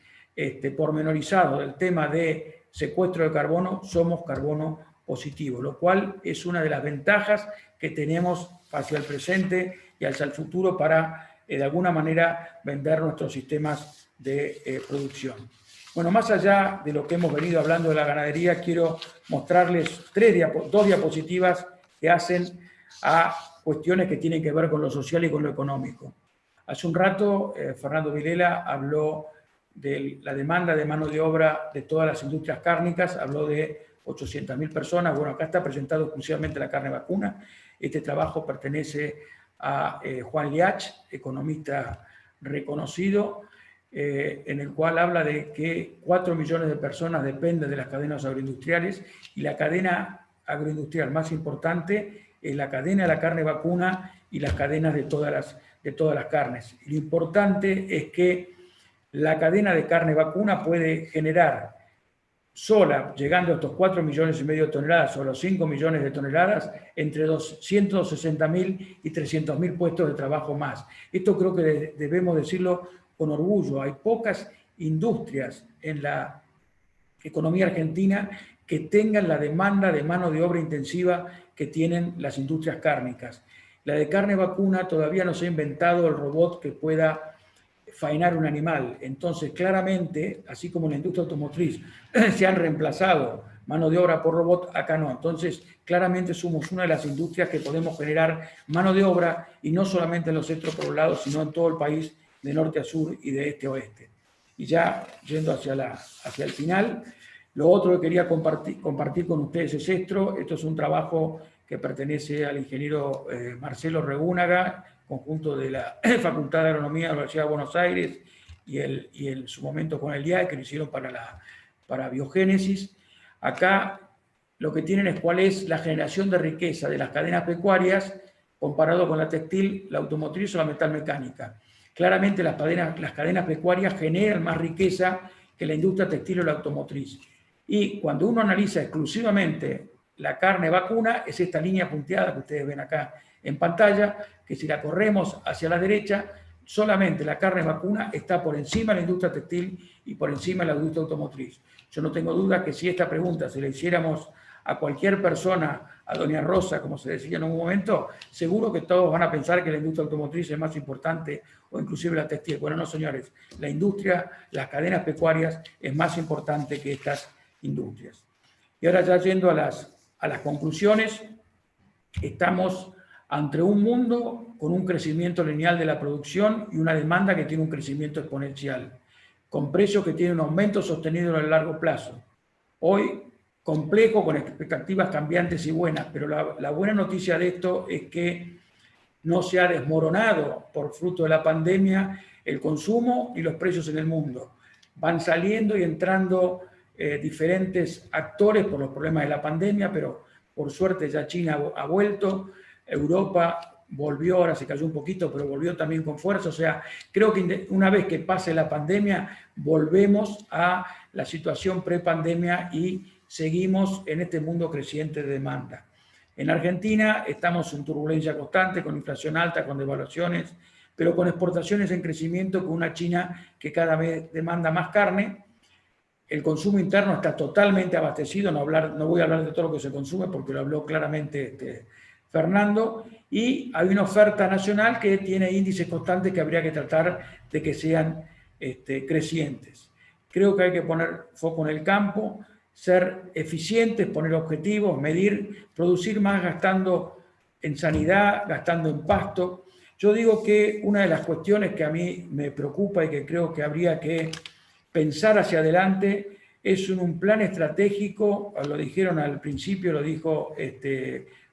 pormenorizados del tema de secuestro de carbono, somos carbono positivo, lo cual es una de las ventajas que tenemos hacia el presente y hacia el futuro para, de alguna manera, vender nuestros sistemas de producción. Bueno, más allá de lo que hemos venido hablando de la ganadería, quiero mostrarles dos diapositivas que hacen a cuestiones que tienen que ver con lo social y con lo económico. Hace un rato, Fernando Vilela habló de la demanda de mano de obra de todas las industrias cárnicas, habló de 800.000 personas. Bueno, acá está presentado exclusivamente la carne vacuna. Este trabajo pertenece a Juan Liach, economista reconocido, en el cual habla de que 4 millones de personas dependen de las cadenas agroindustriales, y la cadena agroindustrial más importante es la cadena de la carne vacuna y las cadenas de todas las carnes. Y lo importante es que la cadena de carne vacuna puede generar sola, llegando a estos 4,5 millones de toneladas o los 5 millones de toneladas, entre 260.000 y 300.000 puestos de trabajo más. Esto creo que debemos decirlo con orgullo. Hay pocas industrias en la economía argentina que tengan la demanda de mano de obra intensiva que tienen las industrias cárnicas. La de carne vacuna todavía no se ha inventado el robot que pueda faenar un animal. Entonces, claramente, así como en la industria automotriz se han reemplazado mano de obra por robot, acá no. Entonces, claramente somos una de las industrias que podemos generar mano de obra, y no solamente en los centros poblados, sino en todo el país, de norte a sur y de este a oeste. Y ya yendo hacia el final, lo otro que quería compartir con ustedes es esto. Esto es un trabajo que pertenece al ingeniero Marcelo Regúnaga, conjunto de la Facultad de Agronomía de la Universidad de Buenos Aires y en su momento con el IAE, que lo hicieron para biogénesis. Acá lo que tienen es cuál es la generación de riqueza de las cadenas pecuarias comparado con la textil, la automotriz o la metalmecánica. Claramente las cadenas pecuarias generan más riqueza que la industria textil o la automotriz. Y cuando uno analiza exclusivamente la carne vacuna, es esta línea punteada que ustedes ven acá en pantalla, que si la corremos hacia la derecha, solamente la carne vacuna está por encima de la industria textil y por encima de la industria automotriz. Yo no tengo duda que si esta pregunta se la hiciéramos a cualquier persona, a doña Rosa, como se decía en un momento, seguro que todos van a pensar que la industria automotriz es más importante, o inclusive la textil. Bueno, no, señores, la industria, las cadenas pecuarias es más importante que estas industrias. Y ahora ya yendo a las conclusiones, estamos ante un mundo con un crecimiento lineal de la producción y una demanda que tiene un crecimiento exponencial, con precios que tienen un aumento sostenido en el largo plazo. Hoy, complejo, con expectativas cambiantes y buenas, pero la buena noticia de esto es que no se ha desmoronado por fruto de la pandemia el consumo y los precios en el mundo. Van saliendo y entrando diferentes actores por los problemas de la pandemia, pero por suerte ya China ha vuelto, Europa volvió, ahora se cayó un poquito, pero volvió también con fuerza. O sea, creo que una vez que pase la pandemia, volvemos a la situación pre-pandemia y seguimos en este mundo creciente de demanda. En Argentina estamos en turbulencia constante, con inflación alta, con devaluaciones, pero con exportaciones en crecimiento, con una China que cada vez demanda más carne. El consumo interno está totalmente abastecido, no voy a hablar de todo lo que se consume porque lo habló claramente Fernando, y hay una oferta nacional que tiene índices constantes que habría que tratar de que sean crecientes. Creo que hay que poner foco en el campo, ser eficientes, poner objetivos, medir, producir más gastando en sanidad, gastando en pasto. Yo digo que una de las cuestiones que a mí me preocupa y que creo que habría que pensar hacia adelante es un plan estratégico, lo dijeron al principio, lo dijo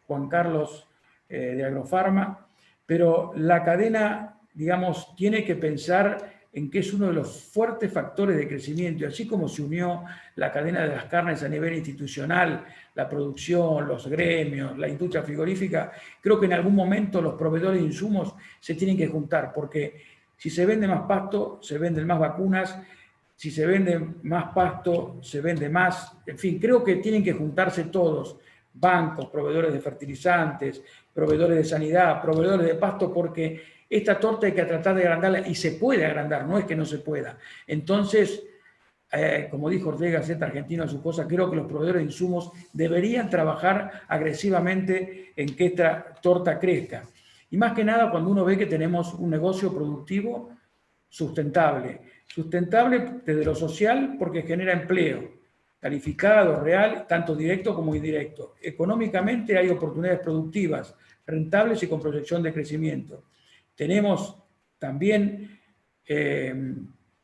Juan Carlos de Agrofarma, pero la cadena, digamos, tiene que pensar en que es uno de los fuertes factores de crecimiento, y así como se unió la cadena de las carnes a nivel institucional, la producción, los gremios, la industria frigorífica, creo que en algún momento los proveedores de insumos se tienen que juntar, porque si se vende más pasto, se venden más vacunas, si se vende más pasto, se vende más, en fin, creo que tienen que juntarse todos, bancos, proveedores de fertilizantes, proveedores de sanidad, proveedores de pasto, porque esta torta hay que tratar de agrandarla, y se puede agrandar, no es que no se pueda. Entonces, como dijo Ortega Z, argentino, su cosa, creo que los proveedores de insumos deberían trabajar agresivamente en que esta torta crezca. Y más que nada cuando uno ve que tenemos un negocio productivo sustentable. Sustentable desde lo social porque genera empleo, calificado, real, tanto directo como indirecto. Económicamente hay oportunidades productivas, rentables y con proyección de crecimiento. Tenemos también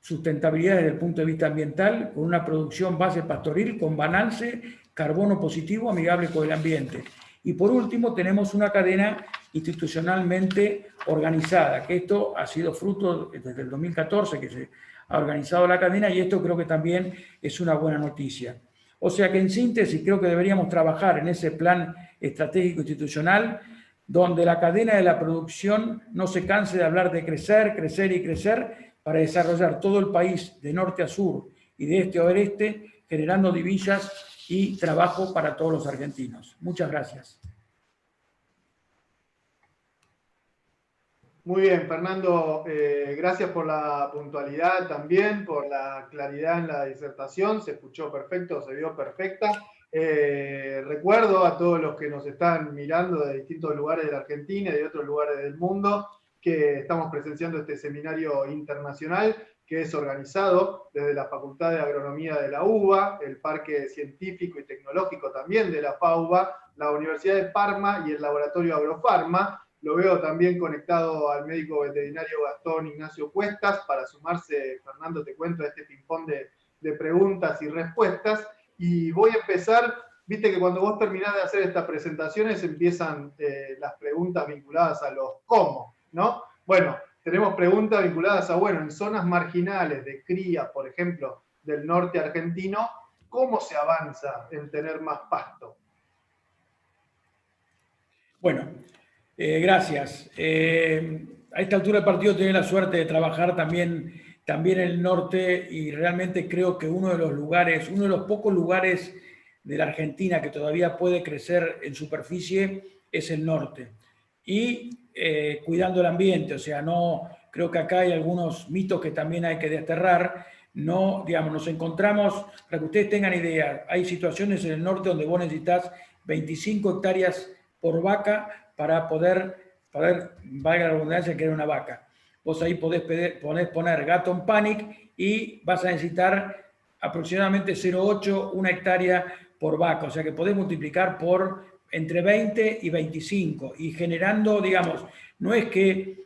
sustentabilidad desde el punto de vista ambiental, con una producción base pastoril, con balance, carbono positivo, amigable con el ambiente. Y por último, tenemos una cadena institucionalmente organizada, que esto ha sido fruto desde el 2014 que se ha organizado la cadena, y esto creo que también es una buena noticia. O sea que en síntesis creo que deberíamos trabajar en ese plan estratégico institucional donde la cadena de la producción no se canse de hablar de crecer, crecer y crecer para desarrollar todo el país de norte a sur y de este a oeste, generando divisas y trabajo para todos los argentinos. Muchas gracias. Muy bien, Fernando, gracias por la puntualidad también, por la claridad en la disertación, se escuchó perfecto, se vio perfecta. Recuerdo a todos los que nos están mirando de distintos lugares de la Argentina y de otros lugares del mundo que estamos presenciando este seminario internacional que es organizado desde la Facultad de Agronomía de la UBA, el Parque Científico y Tecnológico también de la FAUBA, la Universidad de Parma y el Laboratorio Agrofarma. Lo veo también conectado al médico veterinario Gastón Ignacio Cuestas para sumarse, Fernando, te cuento, a este ping-pong de preguntas y respuestas. Y voy a empezar, viste que cuando vos terminás de hacer estas presentaciones empiezan las preguntas vinculadas a los cómo, ¿no? Bueno, tenemos preguntas vinculadas a, bueno, en zonas marginales de cría, por ejemplo, del norte argentino, ¿cómo se avanza en tener más pasto? Bueno, gracias. A esta altura del partido tengo la suerte de trabajar también en el norte y realmente creo que uno de los pocos lugares de la Argentina que todavía puede crecer en superficie es el norte. Y cuidando el ambiente, o sea, no creo que acá hay algunos mitos que también hay que desterrar. No, digamos, nos encontramos, para que ustedes tengan idea, hay situaciones en el norte donde vos necesitas 25 hectáreas por vaca para poder, valga la redundancia, crear una vaca. Vos ahí podés poner Gatton Panic y vas a necesitar aproximadamente 0,8, 1 hectárea por vaca. O sea que podés multiplicar por entre 20 y 25 y generando, digamos, no es que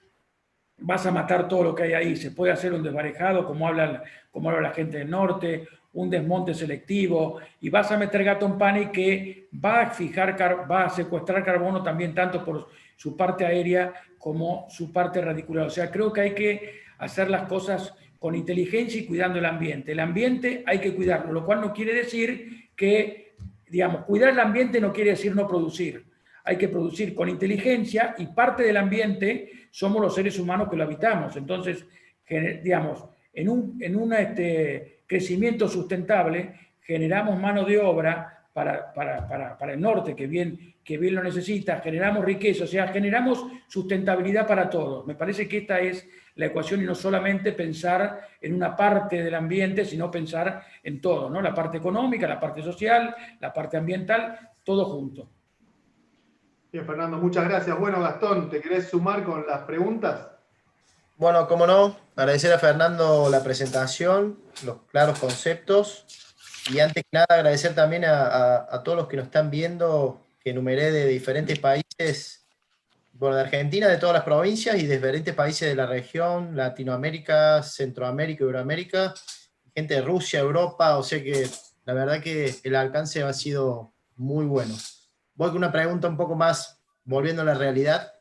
vas a matar todo lo que hay ahí, se puede hacer un desvarejado, como habla la gente del norte, un desmonte selectivo, y vas a meter Gatton Panic que va a secuestrar carbono también tanto por su parte aérea como su parte radicular. O sea, creo que hay que hacer las cosas con inteligencia y cuidando el ambiente. El ambiente hay que cuidarlo, lo cual no quiere decir que, digamos, cuidar el ambiente no quiere decir no producir. Hay que producir con inteligencia y parte del ambiente somos los seres humanos que lo habitamos. Entonces, digamos, en un crecimiento sustentable generamos mano de obra para el norte, que bien lo necesita, generamos riqueza, o sea, generamos sustentabilidad para todos. Me parece que esta es la ecuación y no solamente pensar en una parte del ambiente, sino pensar en todo, ¿no? La parte económica, la parte social, la parte ambiental, todo junto. Bien, Fernando, muchas gracias. Bueno, Gastón, ¿te querés sumar con las preguntas? Bueno, cómo no, agradecer a Fernando la presentación, los claros conceptos, y antes que nada agradecer también a todos los que nos están viendo, que enumeré de diferentes países, bueno, de Argentina, de todas las provincias, y de diferentes países de la región, Latinoamérica, Centroamérica, Euroamérica, gente de Rusia, Europa, o sea que la verdad que el alcance ha sido muy bueno. Voy con una pregunta un poco más, volviendo a la realidad.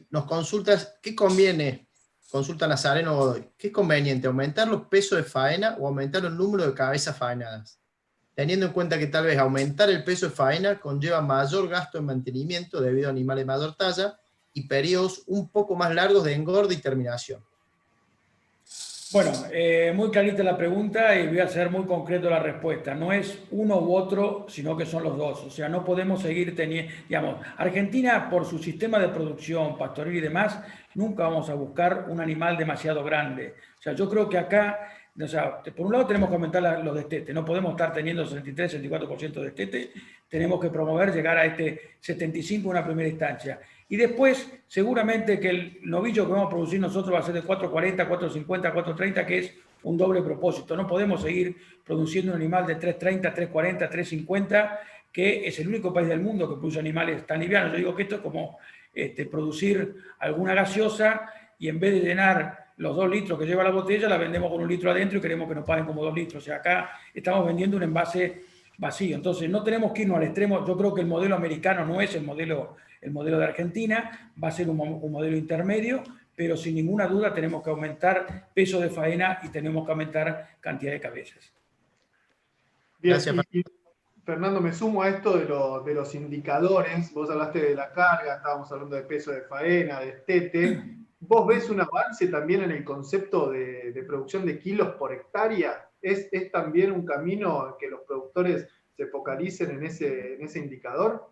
Nos consultas, ¿qué conviene? Consulta Nazareno Godoy. ¿Qué es conveniente? ¿Aumentar los pesos de faena o aumentar el número de cabezas faenadas? Teniendo en cuenta que tal vez aumentar el peso de faena conlleva mayor gasto en mantenimiento debido a animales de mayor talla y periodos un poco más largos de engorde y terminación. Bueno, muy clarita la pregunta y voy a ser muy concreto la respuesta. No es uno u otro, sino que son los dos. O sea, no podemos seguir teniendo, digamos, Argentina por su sistema de producción, pastoril y demás, nunca vamos a buscar un animal demasiado grande. O sea, yo creo que acá, o sea, por un lado tenemos que aumentar los destetes, no podemos estar teniendo 63-64% de destete, tenemos que promover llegar a este 75% en una primera instancia. Y después, seguramente que el novillo que vamos a producir nosotros va a ser de 440, 450, 430, que es un doble propósito. No podemos seguir produciendo un animal de 330, 340, 350, que es el único país del mundo que produce animales tan livianos. Yo digo que esto es como producir alguna gaseosa y en vez de llenar los 2 litros que lleva la botella la vendemos con 1 litro adentro y queremos que nos paguen como 2 litros. O sea, acá estamos vendiendo un envase vacío. Entonces, no tenemos que irnos al extremo. Yo creo que el modelo americano no es el modelo de Argentina, va a ser un modelo intermedio, pero sin ninguna duda tenemos que aumentar peso de faena y tenemos que aumentar cantidad de cabezas. Bien, y Fernando, me sumo a esto de los indicadores. Vos hablaste de la carga, estábamos hablando de peso de faena, de estete. ¿Vos ves un avance también en el concepto de producción de kilos por hectárea? ¿Es también un camino que los productores se focalicen en ese indicador?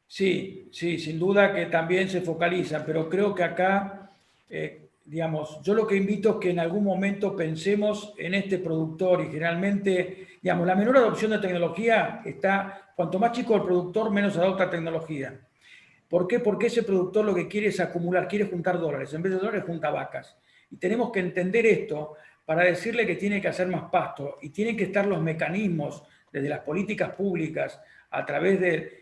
Sí, sin duda que también se focalizan, pero creo que acá, digamos, yo lo que invito es que en algún momento pensemos en este productor y generalmente, digamos, la menor adopción de tecnología está, cuanto más chico el productor, menos adopta tecnología. ¿Por qué? Porque ese productor lo que quiere es acumular, quiere juntar dólares, en vez de dólares junta vacas. Y tenemos que entender esto para decirle que tiene que hacer más pasto y tienen que estar los mecanismos desde las políticas públicas a través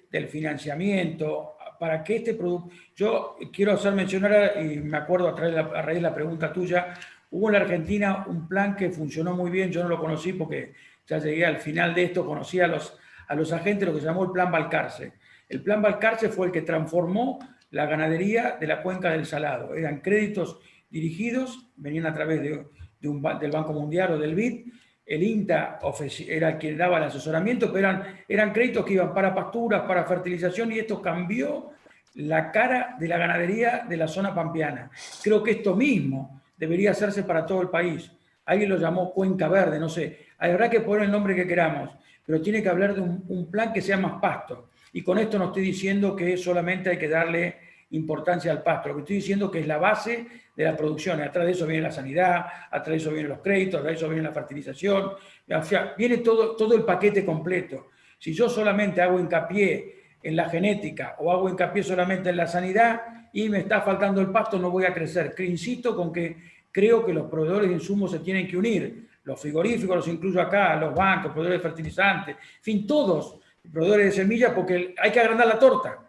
del financiamiento, para que este producto... Yo quiero hacer mencionar, y me acuerdo a raíz de la pregunta tuya, hubo en la Argentina un plan que funcionó muy bien, yo no lo conocí porque ya llegué al final de esto, conocí a los agentes, lo que se llamó el Plan Balcarce. El Plan Balcarce fue el que transformó la ganadería de la cuenca del Salado. Eran créditos dirigidos, venían a través del Banco Mundial o del BID. El INTA era quien daba el asesoramiento, pero eran créditos que iban para pasturas, para fertilización, y esto cambió la cara de la ganadería de la zona pampeana. Creo que esto mismo debería hacerse para todo el país. Alguien lo llamó Cuenca Verde, no sé. Habrá que poner el nombre que queramos, pero tiene que hablar de un plan que sea más pasto. Y con esto no estoy diciendo que solamente hay que darle importancia al pasto. Lo que estoy diciendo es que es la base de la producción. Atrás de eso viene la sanidad, atrás de eso vienen los créditos, atrás de eso viene la fertilización. O sea, viene todo el paquete completo. Si yo solamente hago hincapié en la genética o hago hincapié solamente en la sanidad y me está faltando el pasto, no voy a crecer. Insisto con que creo que los proveedores de insumos se tienen que unir. Los frigoríficos los incluyo acá, los bancos, proveedores de fertilizantes, en fin, todos, proveedores de semillas, porque hay que agrandar la torta.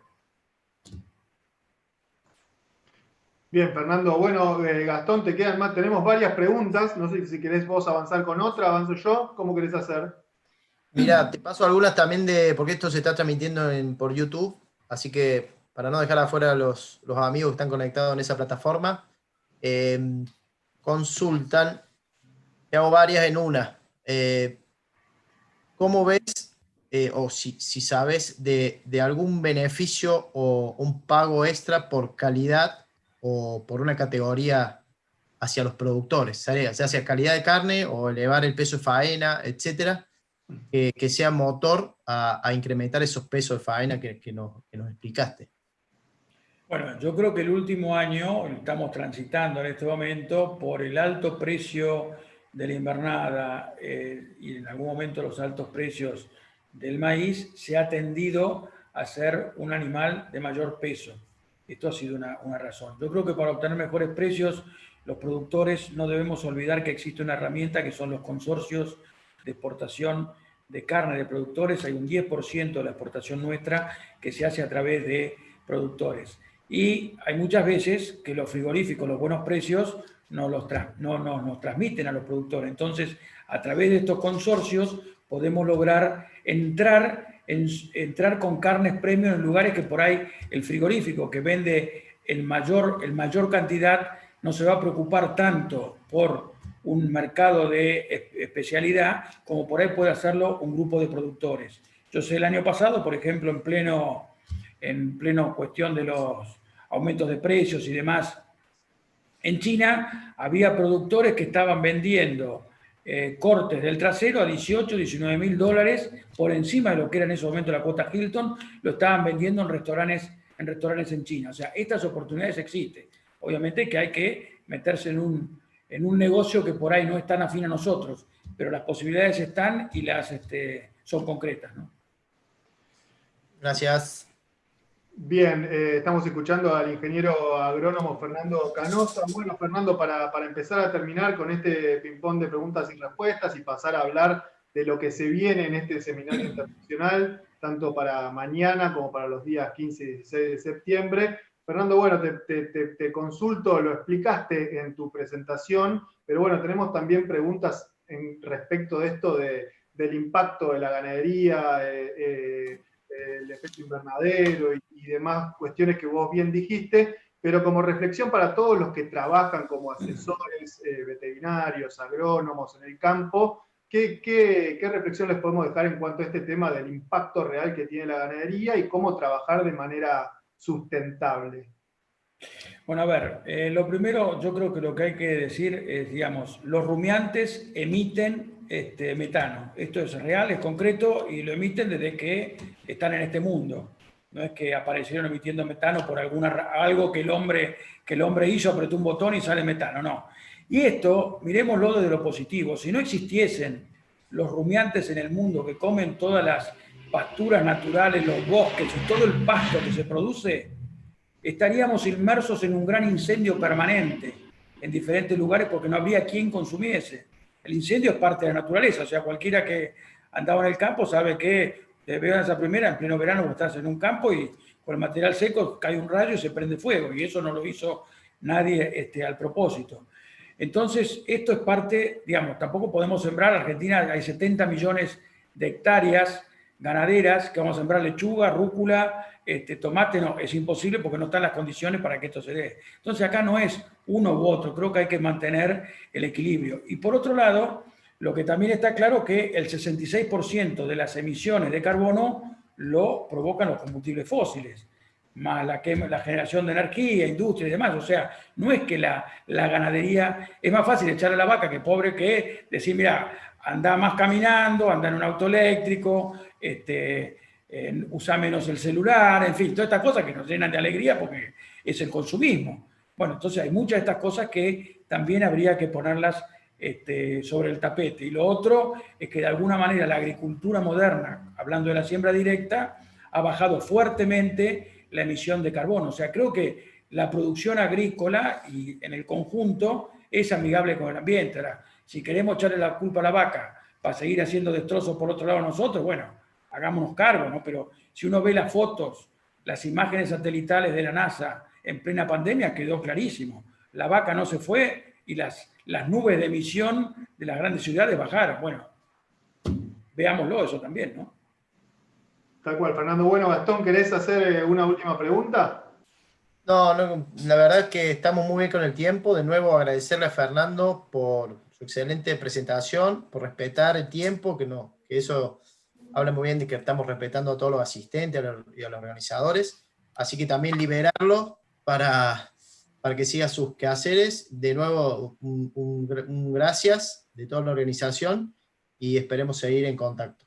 Bien, Fernando. Bueno, Gastón, te quedan más. Tenemos varias preguntas. No sé si querés vos avanzar con otra, avanzo yo. ¿Cómo querés hacer? Mira, te paso algunas también porque esto se está transmitiendo por YouTube, así que para no dejar afuera a los amigos que están conectados en esa plataforma, consultan, te hago varias en una. ¿Cómo ves, o si sabes de algún beneficio o un pago extra por calidad o por una categoría hacia los productores, sea hacia calidad de carne o elevar el peso de faena, etcétera, que sea motor a incrementar esos pesos de faena que nos explicaste? Bueno, yo creo que el último año, estamos transitando en este momento, por el alto precio de la invernada y en algún momento los altos precios del maíz, se ha tendido a ser un animal de mayor peso. Esto ha sido una razón. Yo creo que para obtener mejores precios, los productores no debemos olvidar que existe una herramienta que son los consorcios de exportación de carne de productores. Hay un 10% de la exportación nuestra que se hace a través de productores. Y hay muchas veces que los frigoríficos, los buenos precios, no nos transmiten a los productores. Entonces, a través de estos consorcios podemos lograr entrar con carnes premium en lugares que por ahí el frigorífico que vende el mayor cantidad no se va a preocupar tanto por un mercado de especialidad como por ahí puede hacerlo un grupo de productores. Yo sé el año pasado, por ejemplo, en pleno cuestión de los aumentos de precios y demás, en China había productores que estaban vendiendo cortes del trasero a 18, 19 mil dólares por encima de lo que era en ese momento la cuota Hilton, lo estaban vendiendo en restaurantes en China. O sea, estas oportunidades existen. Obviamente que hay que meterse en un negocio que por ahí no es tan afín a nosotros, pero las posibilidades están y son concretas, ¿no? Gracias. Bien, estamos escuchando al ingeniero agrónomo Fernando Canosa. Bueno, Fernando, para empezar a terminar con este ping-pong de preguntas y respuestas y pasar a hablar de lo que se viene en este seminario internacional, tanto para mañana como para los días 15 y 16 de septiembre, Fernando, bueno, te consulto, lo explicaste en tu presentación, pero bueno, tenemos también preguntas respecto de esto del impacto de la ganadería, el efecto invernadero y demás cuestiones que vos bien dijiste, pero como reflexión para todos los que trabajan como asesores veterinarios, agrónomos en el campo, ¿qué reflexión les podemos dejar en cuanto a este tema del impacto real que tiene la ganadería y cómo trabajar de manera sustentable? Bueno, a ver, lo primero, yo creo que lo que hay que decir es, digamos, los rumiantes emiten metano. Esto es real, es concreto y lo emiten desde que están en este mundo. No es que aparecieron emitiendo metano por algo que el hombre hizo, apretó un botón y sale metano, no. Y esto, miremoslo desde lo positivo. Si no existiesen los rumiantes en el mundo que comen todas las pasturas naturales, los bosques y todo el pasto que se produce, estaríamos inmersos en un gran incendio permanente en diferentes lugares porque no habría quien consumiese. El incendio es parte de la naturaleza, o sea, cualquiera que andaba en el campo sabe que vean esa primera en pleno verano cuando estás en un campo y con el material seco cae un rayo y se prende fuego, y eso no lo hizo nadie al propósito. Entonces, esto es parte, digamos, tampoco podemos sembrar, en Argentina hay 70 millones de hectáreas ganaderas que vamos a sembrar lechuga, rúcula, tomate, no, es imposible porque no están las condiciones para que esto se dé. Entonces acá no es uno u otro, creo que hay que mantener el equilibrio. Y por otro lado, lo que también está claro es que el 66% de las emisiones de carbono lo provocan los combustibles fósiles, más la generación de energía, industria y demás. O sea, no es que la ganadería, es más fácil echarle a la vaca que pobre que decir, mira, anda más caminando, anda en un auto eléctrico, usa menos el celular, en fin, todas estas cosas que nos llenan de alegría porque es el consumismo. Bueno, entonces hay muchas de estas cosas que también habría que ponerlas sobre el tapete. Y lo otro es que de alguna manera la agricultura moderna, hablando de la siembra directa, ha bajado fuertemente la emisión de carbono. O sea, creo que la producción agrícola y en el conjunto es amigable con el ambiente. Ahora, si queremos echarle la culpa a la vaca para seguir haciendo destrozos por otro lado nosotros, bueno, hagámonos cargo, ¿no? Pero si uno ve las fotos, las imágenes satelitales de la NASA en plena pandemia, quedó clarísimo. La vaca no se fue y las nubes de emisión de las grandes ciudades bajaron. Bueno, veámoslo eso también, ¿no? Tal cual, Fernando. Bueno, Gastón, ¿querés hacer una última pregunta? No, la verdad es que estamos muy bien con el tiempo. De nuevo, agradecerle a Fernando por su excelente presentación, por respetar el tiempo, que eso habla muy bien de que estamos respetando a todos los asistentes y a los organizadores. Así que también liberarlo para que siga sus quehaceres. De nuevo, un gracias de toda la organización y esperemos seguir en contacto.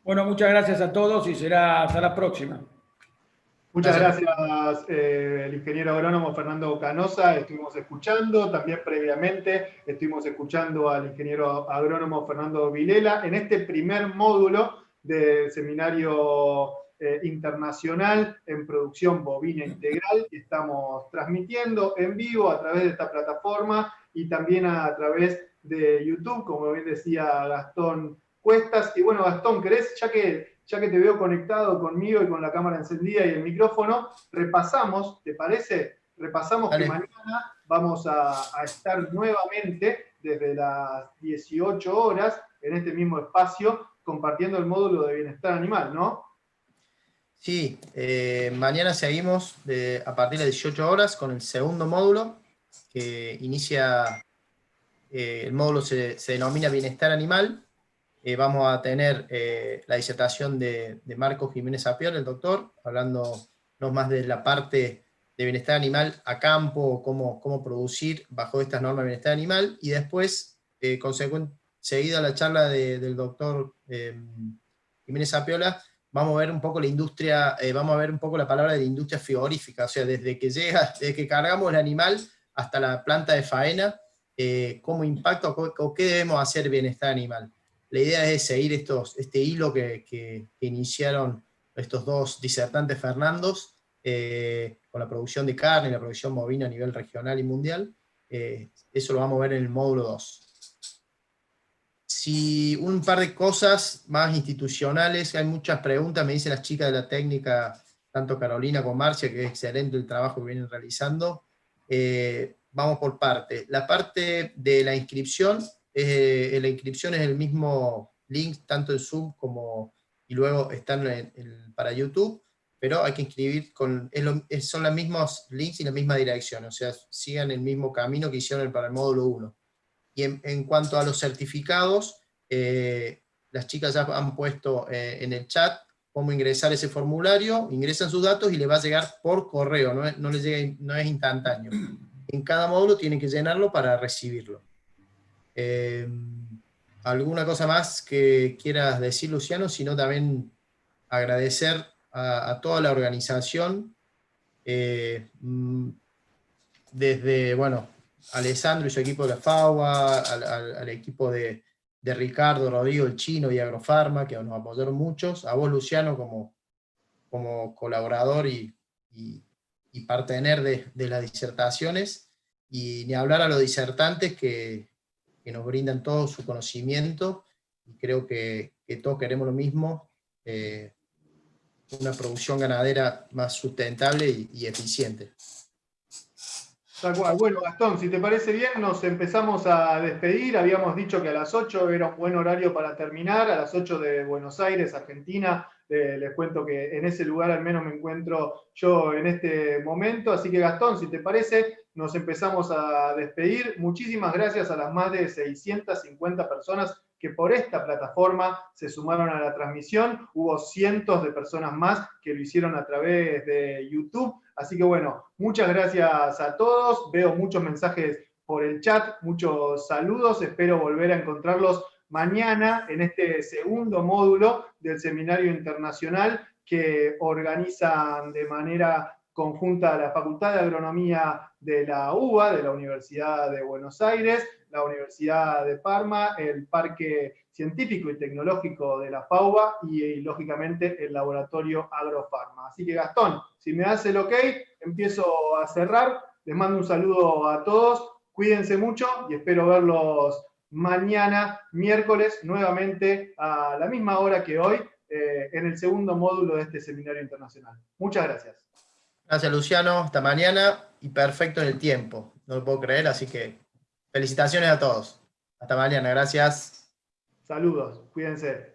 Bueno, muchas gracias a todos y será hasta la próxima. Muchas gracias, el ingeniero agrónomo Fernando Canosa. Estuvimos escuchando, también previamente estuvimos escuchando al ingeniero agrónomo Fernando Vilela en este primer módulo del seminario internacional en producción bovina integral que estamos transmitiendo en vivo a través de esta plataforma y también a través de YouTube, como bien decía Gastón Cuestas. Y bueno, Gastón, ¿querés, ya que te veo conectado conmigo y con la cámara encendida y el micrófono, repasamos, ¿te parece? Repasamos que mañana vamos a estar nuevamente desde las 18 horas en este mismo espacio compartiendo el módulo de bienestar animal, ¿no? Sí, mañana seguimos a partir de las 18 horas con el segundo módulo que inicia, el módulo se denomina Bienestar Animal. Vamos a tener la disertación de Marcos Jiménez Apiola, el doctor, hablando no más de la parte de bienestar animal a campo, cómo producir bajo estas normas de bienestar animal, y después, seguida la charla del doctor Jiménez Apiola, vamos a ver un poco la industria, vamos a ver un poco la palabra de la industria frigorífica, o sea, desde que cargamos el animal hasta la planta de faena, cómo impacta o qué debemos hacer bienestar animal. La idea es seguir este hilo que iniciaron estos dos disertantes Fernandos, con la producción de carne y la producción bovina a nivel regional y mundial. Eso lo vamos a ver en el módulo 2. Si un par de cosas más institucionales, hay muchas preguntas, me dicen las chicas de la técnica tanto Carolina como Marcia, que es excelente el trabajo que vienen realizando. Vamos por parte. La parte de la inscripción es el mismo link, tanto en Zoom como, y luego están para YouTube, pero hay que inscribir son los mismos links y la misma dirección, o sea, sigan el mismo camino que hicieron para el módulo 1. Y en cuanto a los certificados, las chicas ya han puesto en el chat cómo ingresar ese formulario, ingresan sus datos y les va a llegar por correo, no es instantáneo. En cada módulo tienen que llenarlo para recibirlo. ¿Alguna cosa más que quieras decir, Luciano? Sino también agradecer a toda la organización, desde, bueno, Alessandro y su equipo de la FAUA, al equipo de Ricardo, Rodrigo, el Chino y Agrofarma, que nos apoyaron muchos, a vos, Luciano, como colaborador y partener de las disertaciones, y ni hablar a los disertantes que nos brindan todo su conocimiento, y creo que todos queremos lo mismo, una producción ganadera más sustentable y eficiente. Tal cual. Bueno, Gastón, si te parece bien, nos empezamos a despedir. Habíamos dicho que a las 8 era un buen horario para terminar, a las 8 de Buenos Aires, Argentina. Les cuento que en ese lugar al menos me encuentro yo en este momento. Así que, Gastón, si te parece, nos empezamos a despedir. Muchísimas gracias a las más de 650 personas que por esta plataforma se sumaron a la transmisión. Hubo cientos de personas más que lo hicieron a través de YouTube. Así que bueno, muchas gracias a todos. Veo muchos mensajes por el chat, muchos saludos. Espero volver a encontrarlos mañana en este segundo módulo del Seminario Internacional que organizan de manera conjunta la Facultad de Agronomía de la UBA, de la Universidad de Buenos Aires, la Universidad de Parma, el Parque Científico y Tecnológico de la FAUBA y lógicamente el Laboratorio Agrofarma. Así que, Gastón, si me das el ok, empiezo a cerrar. Les mando un saludo a todos, cuídense mucho y espero verlos mañana, miércoles, nuevamente a la misma hora que hoy, en el segundo módulo de este Seminario Internacional. Muchas gracias. Gracias, Luciano. Hasta mañana, y perfecto en el tiempo. No lo puedo creer, así que felicitaciones a todos. Hasta mañana, gracias. Saludos, cuídense.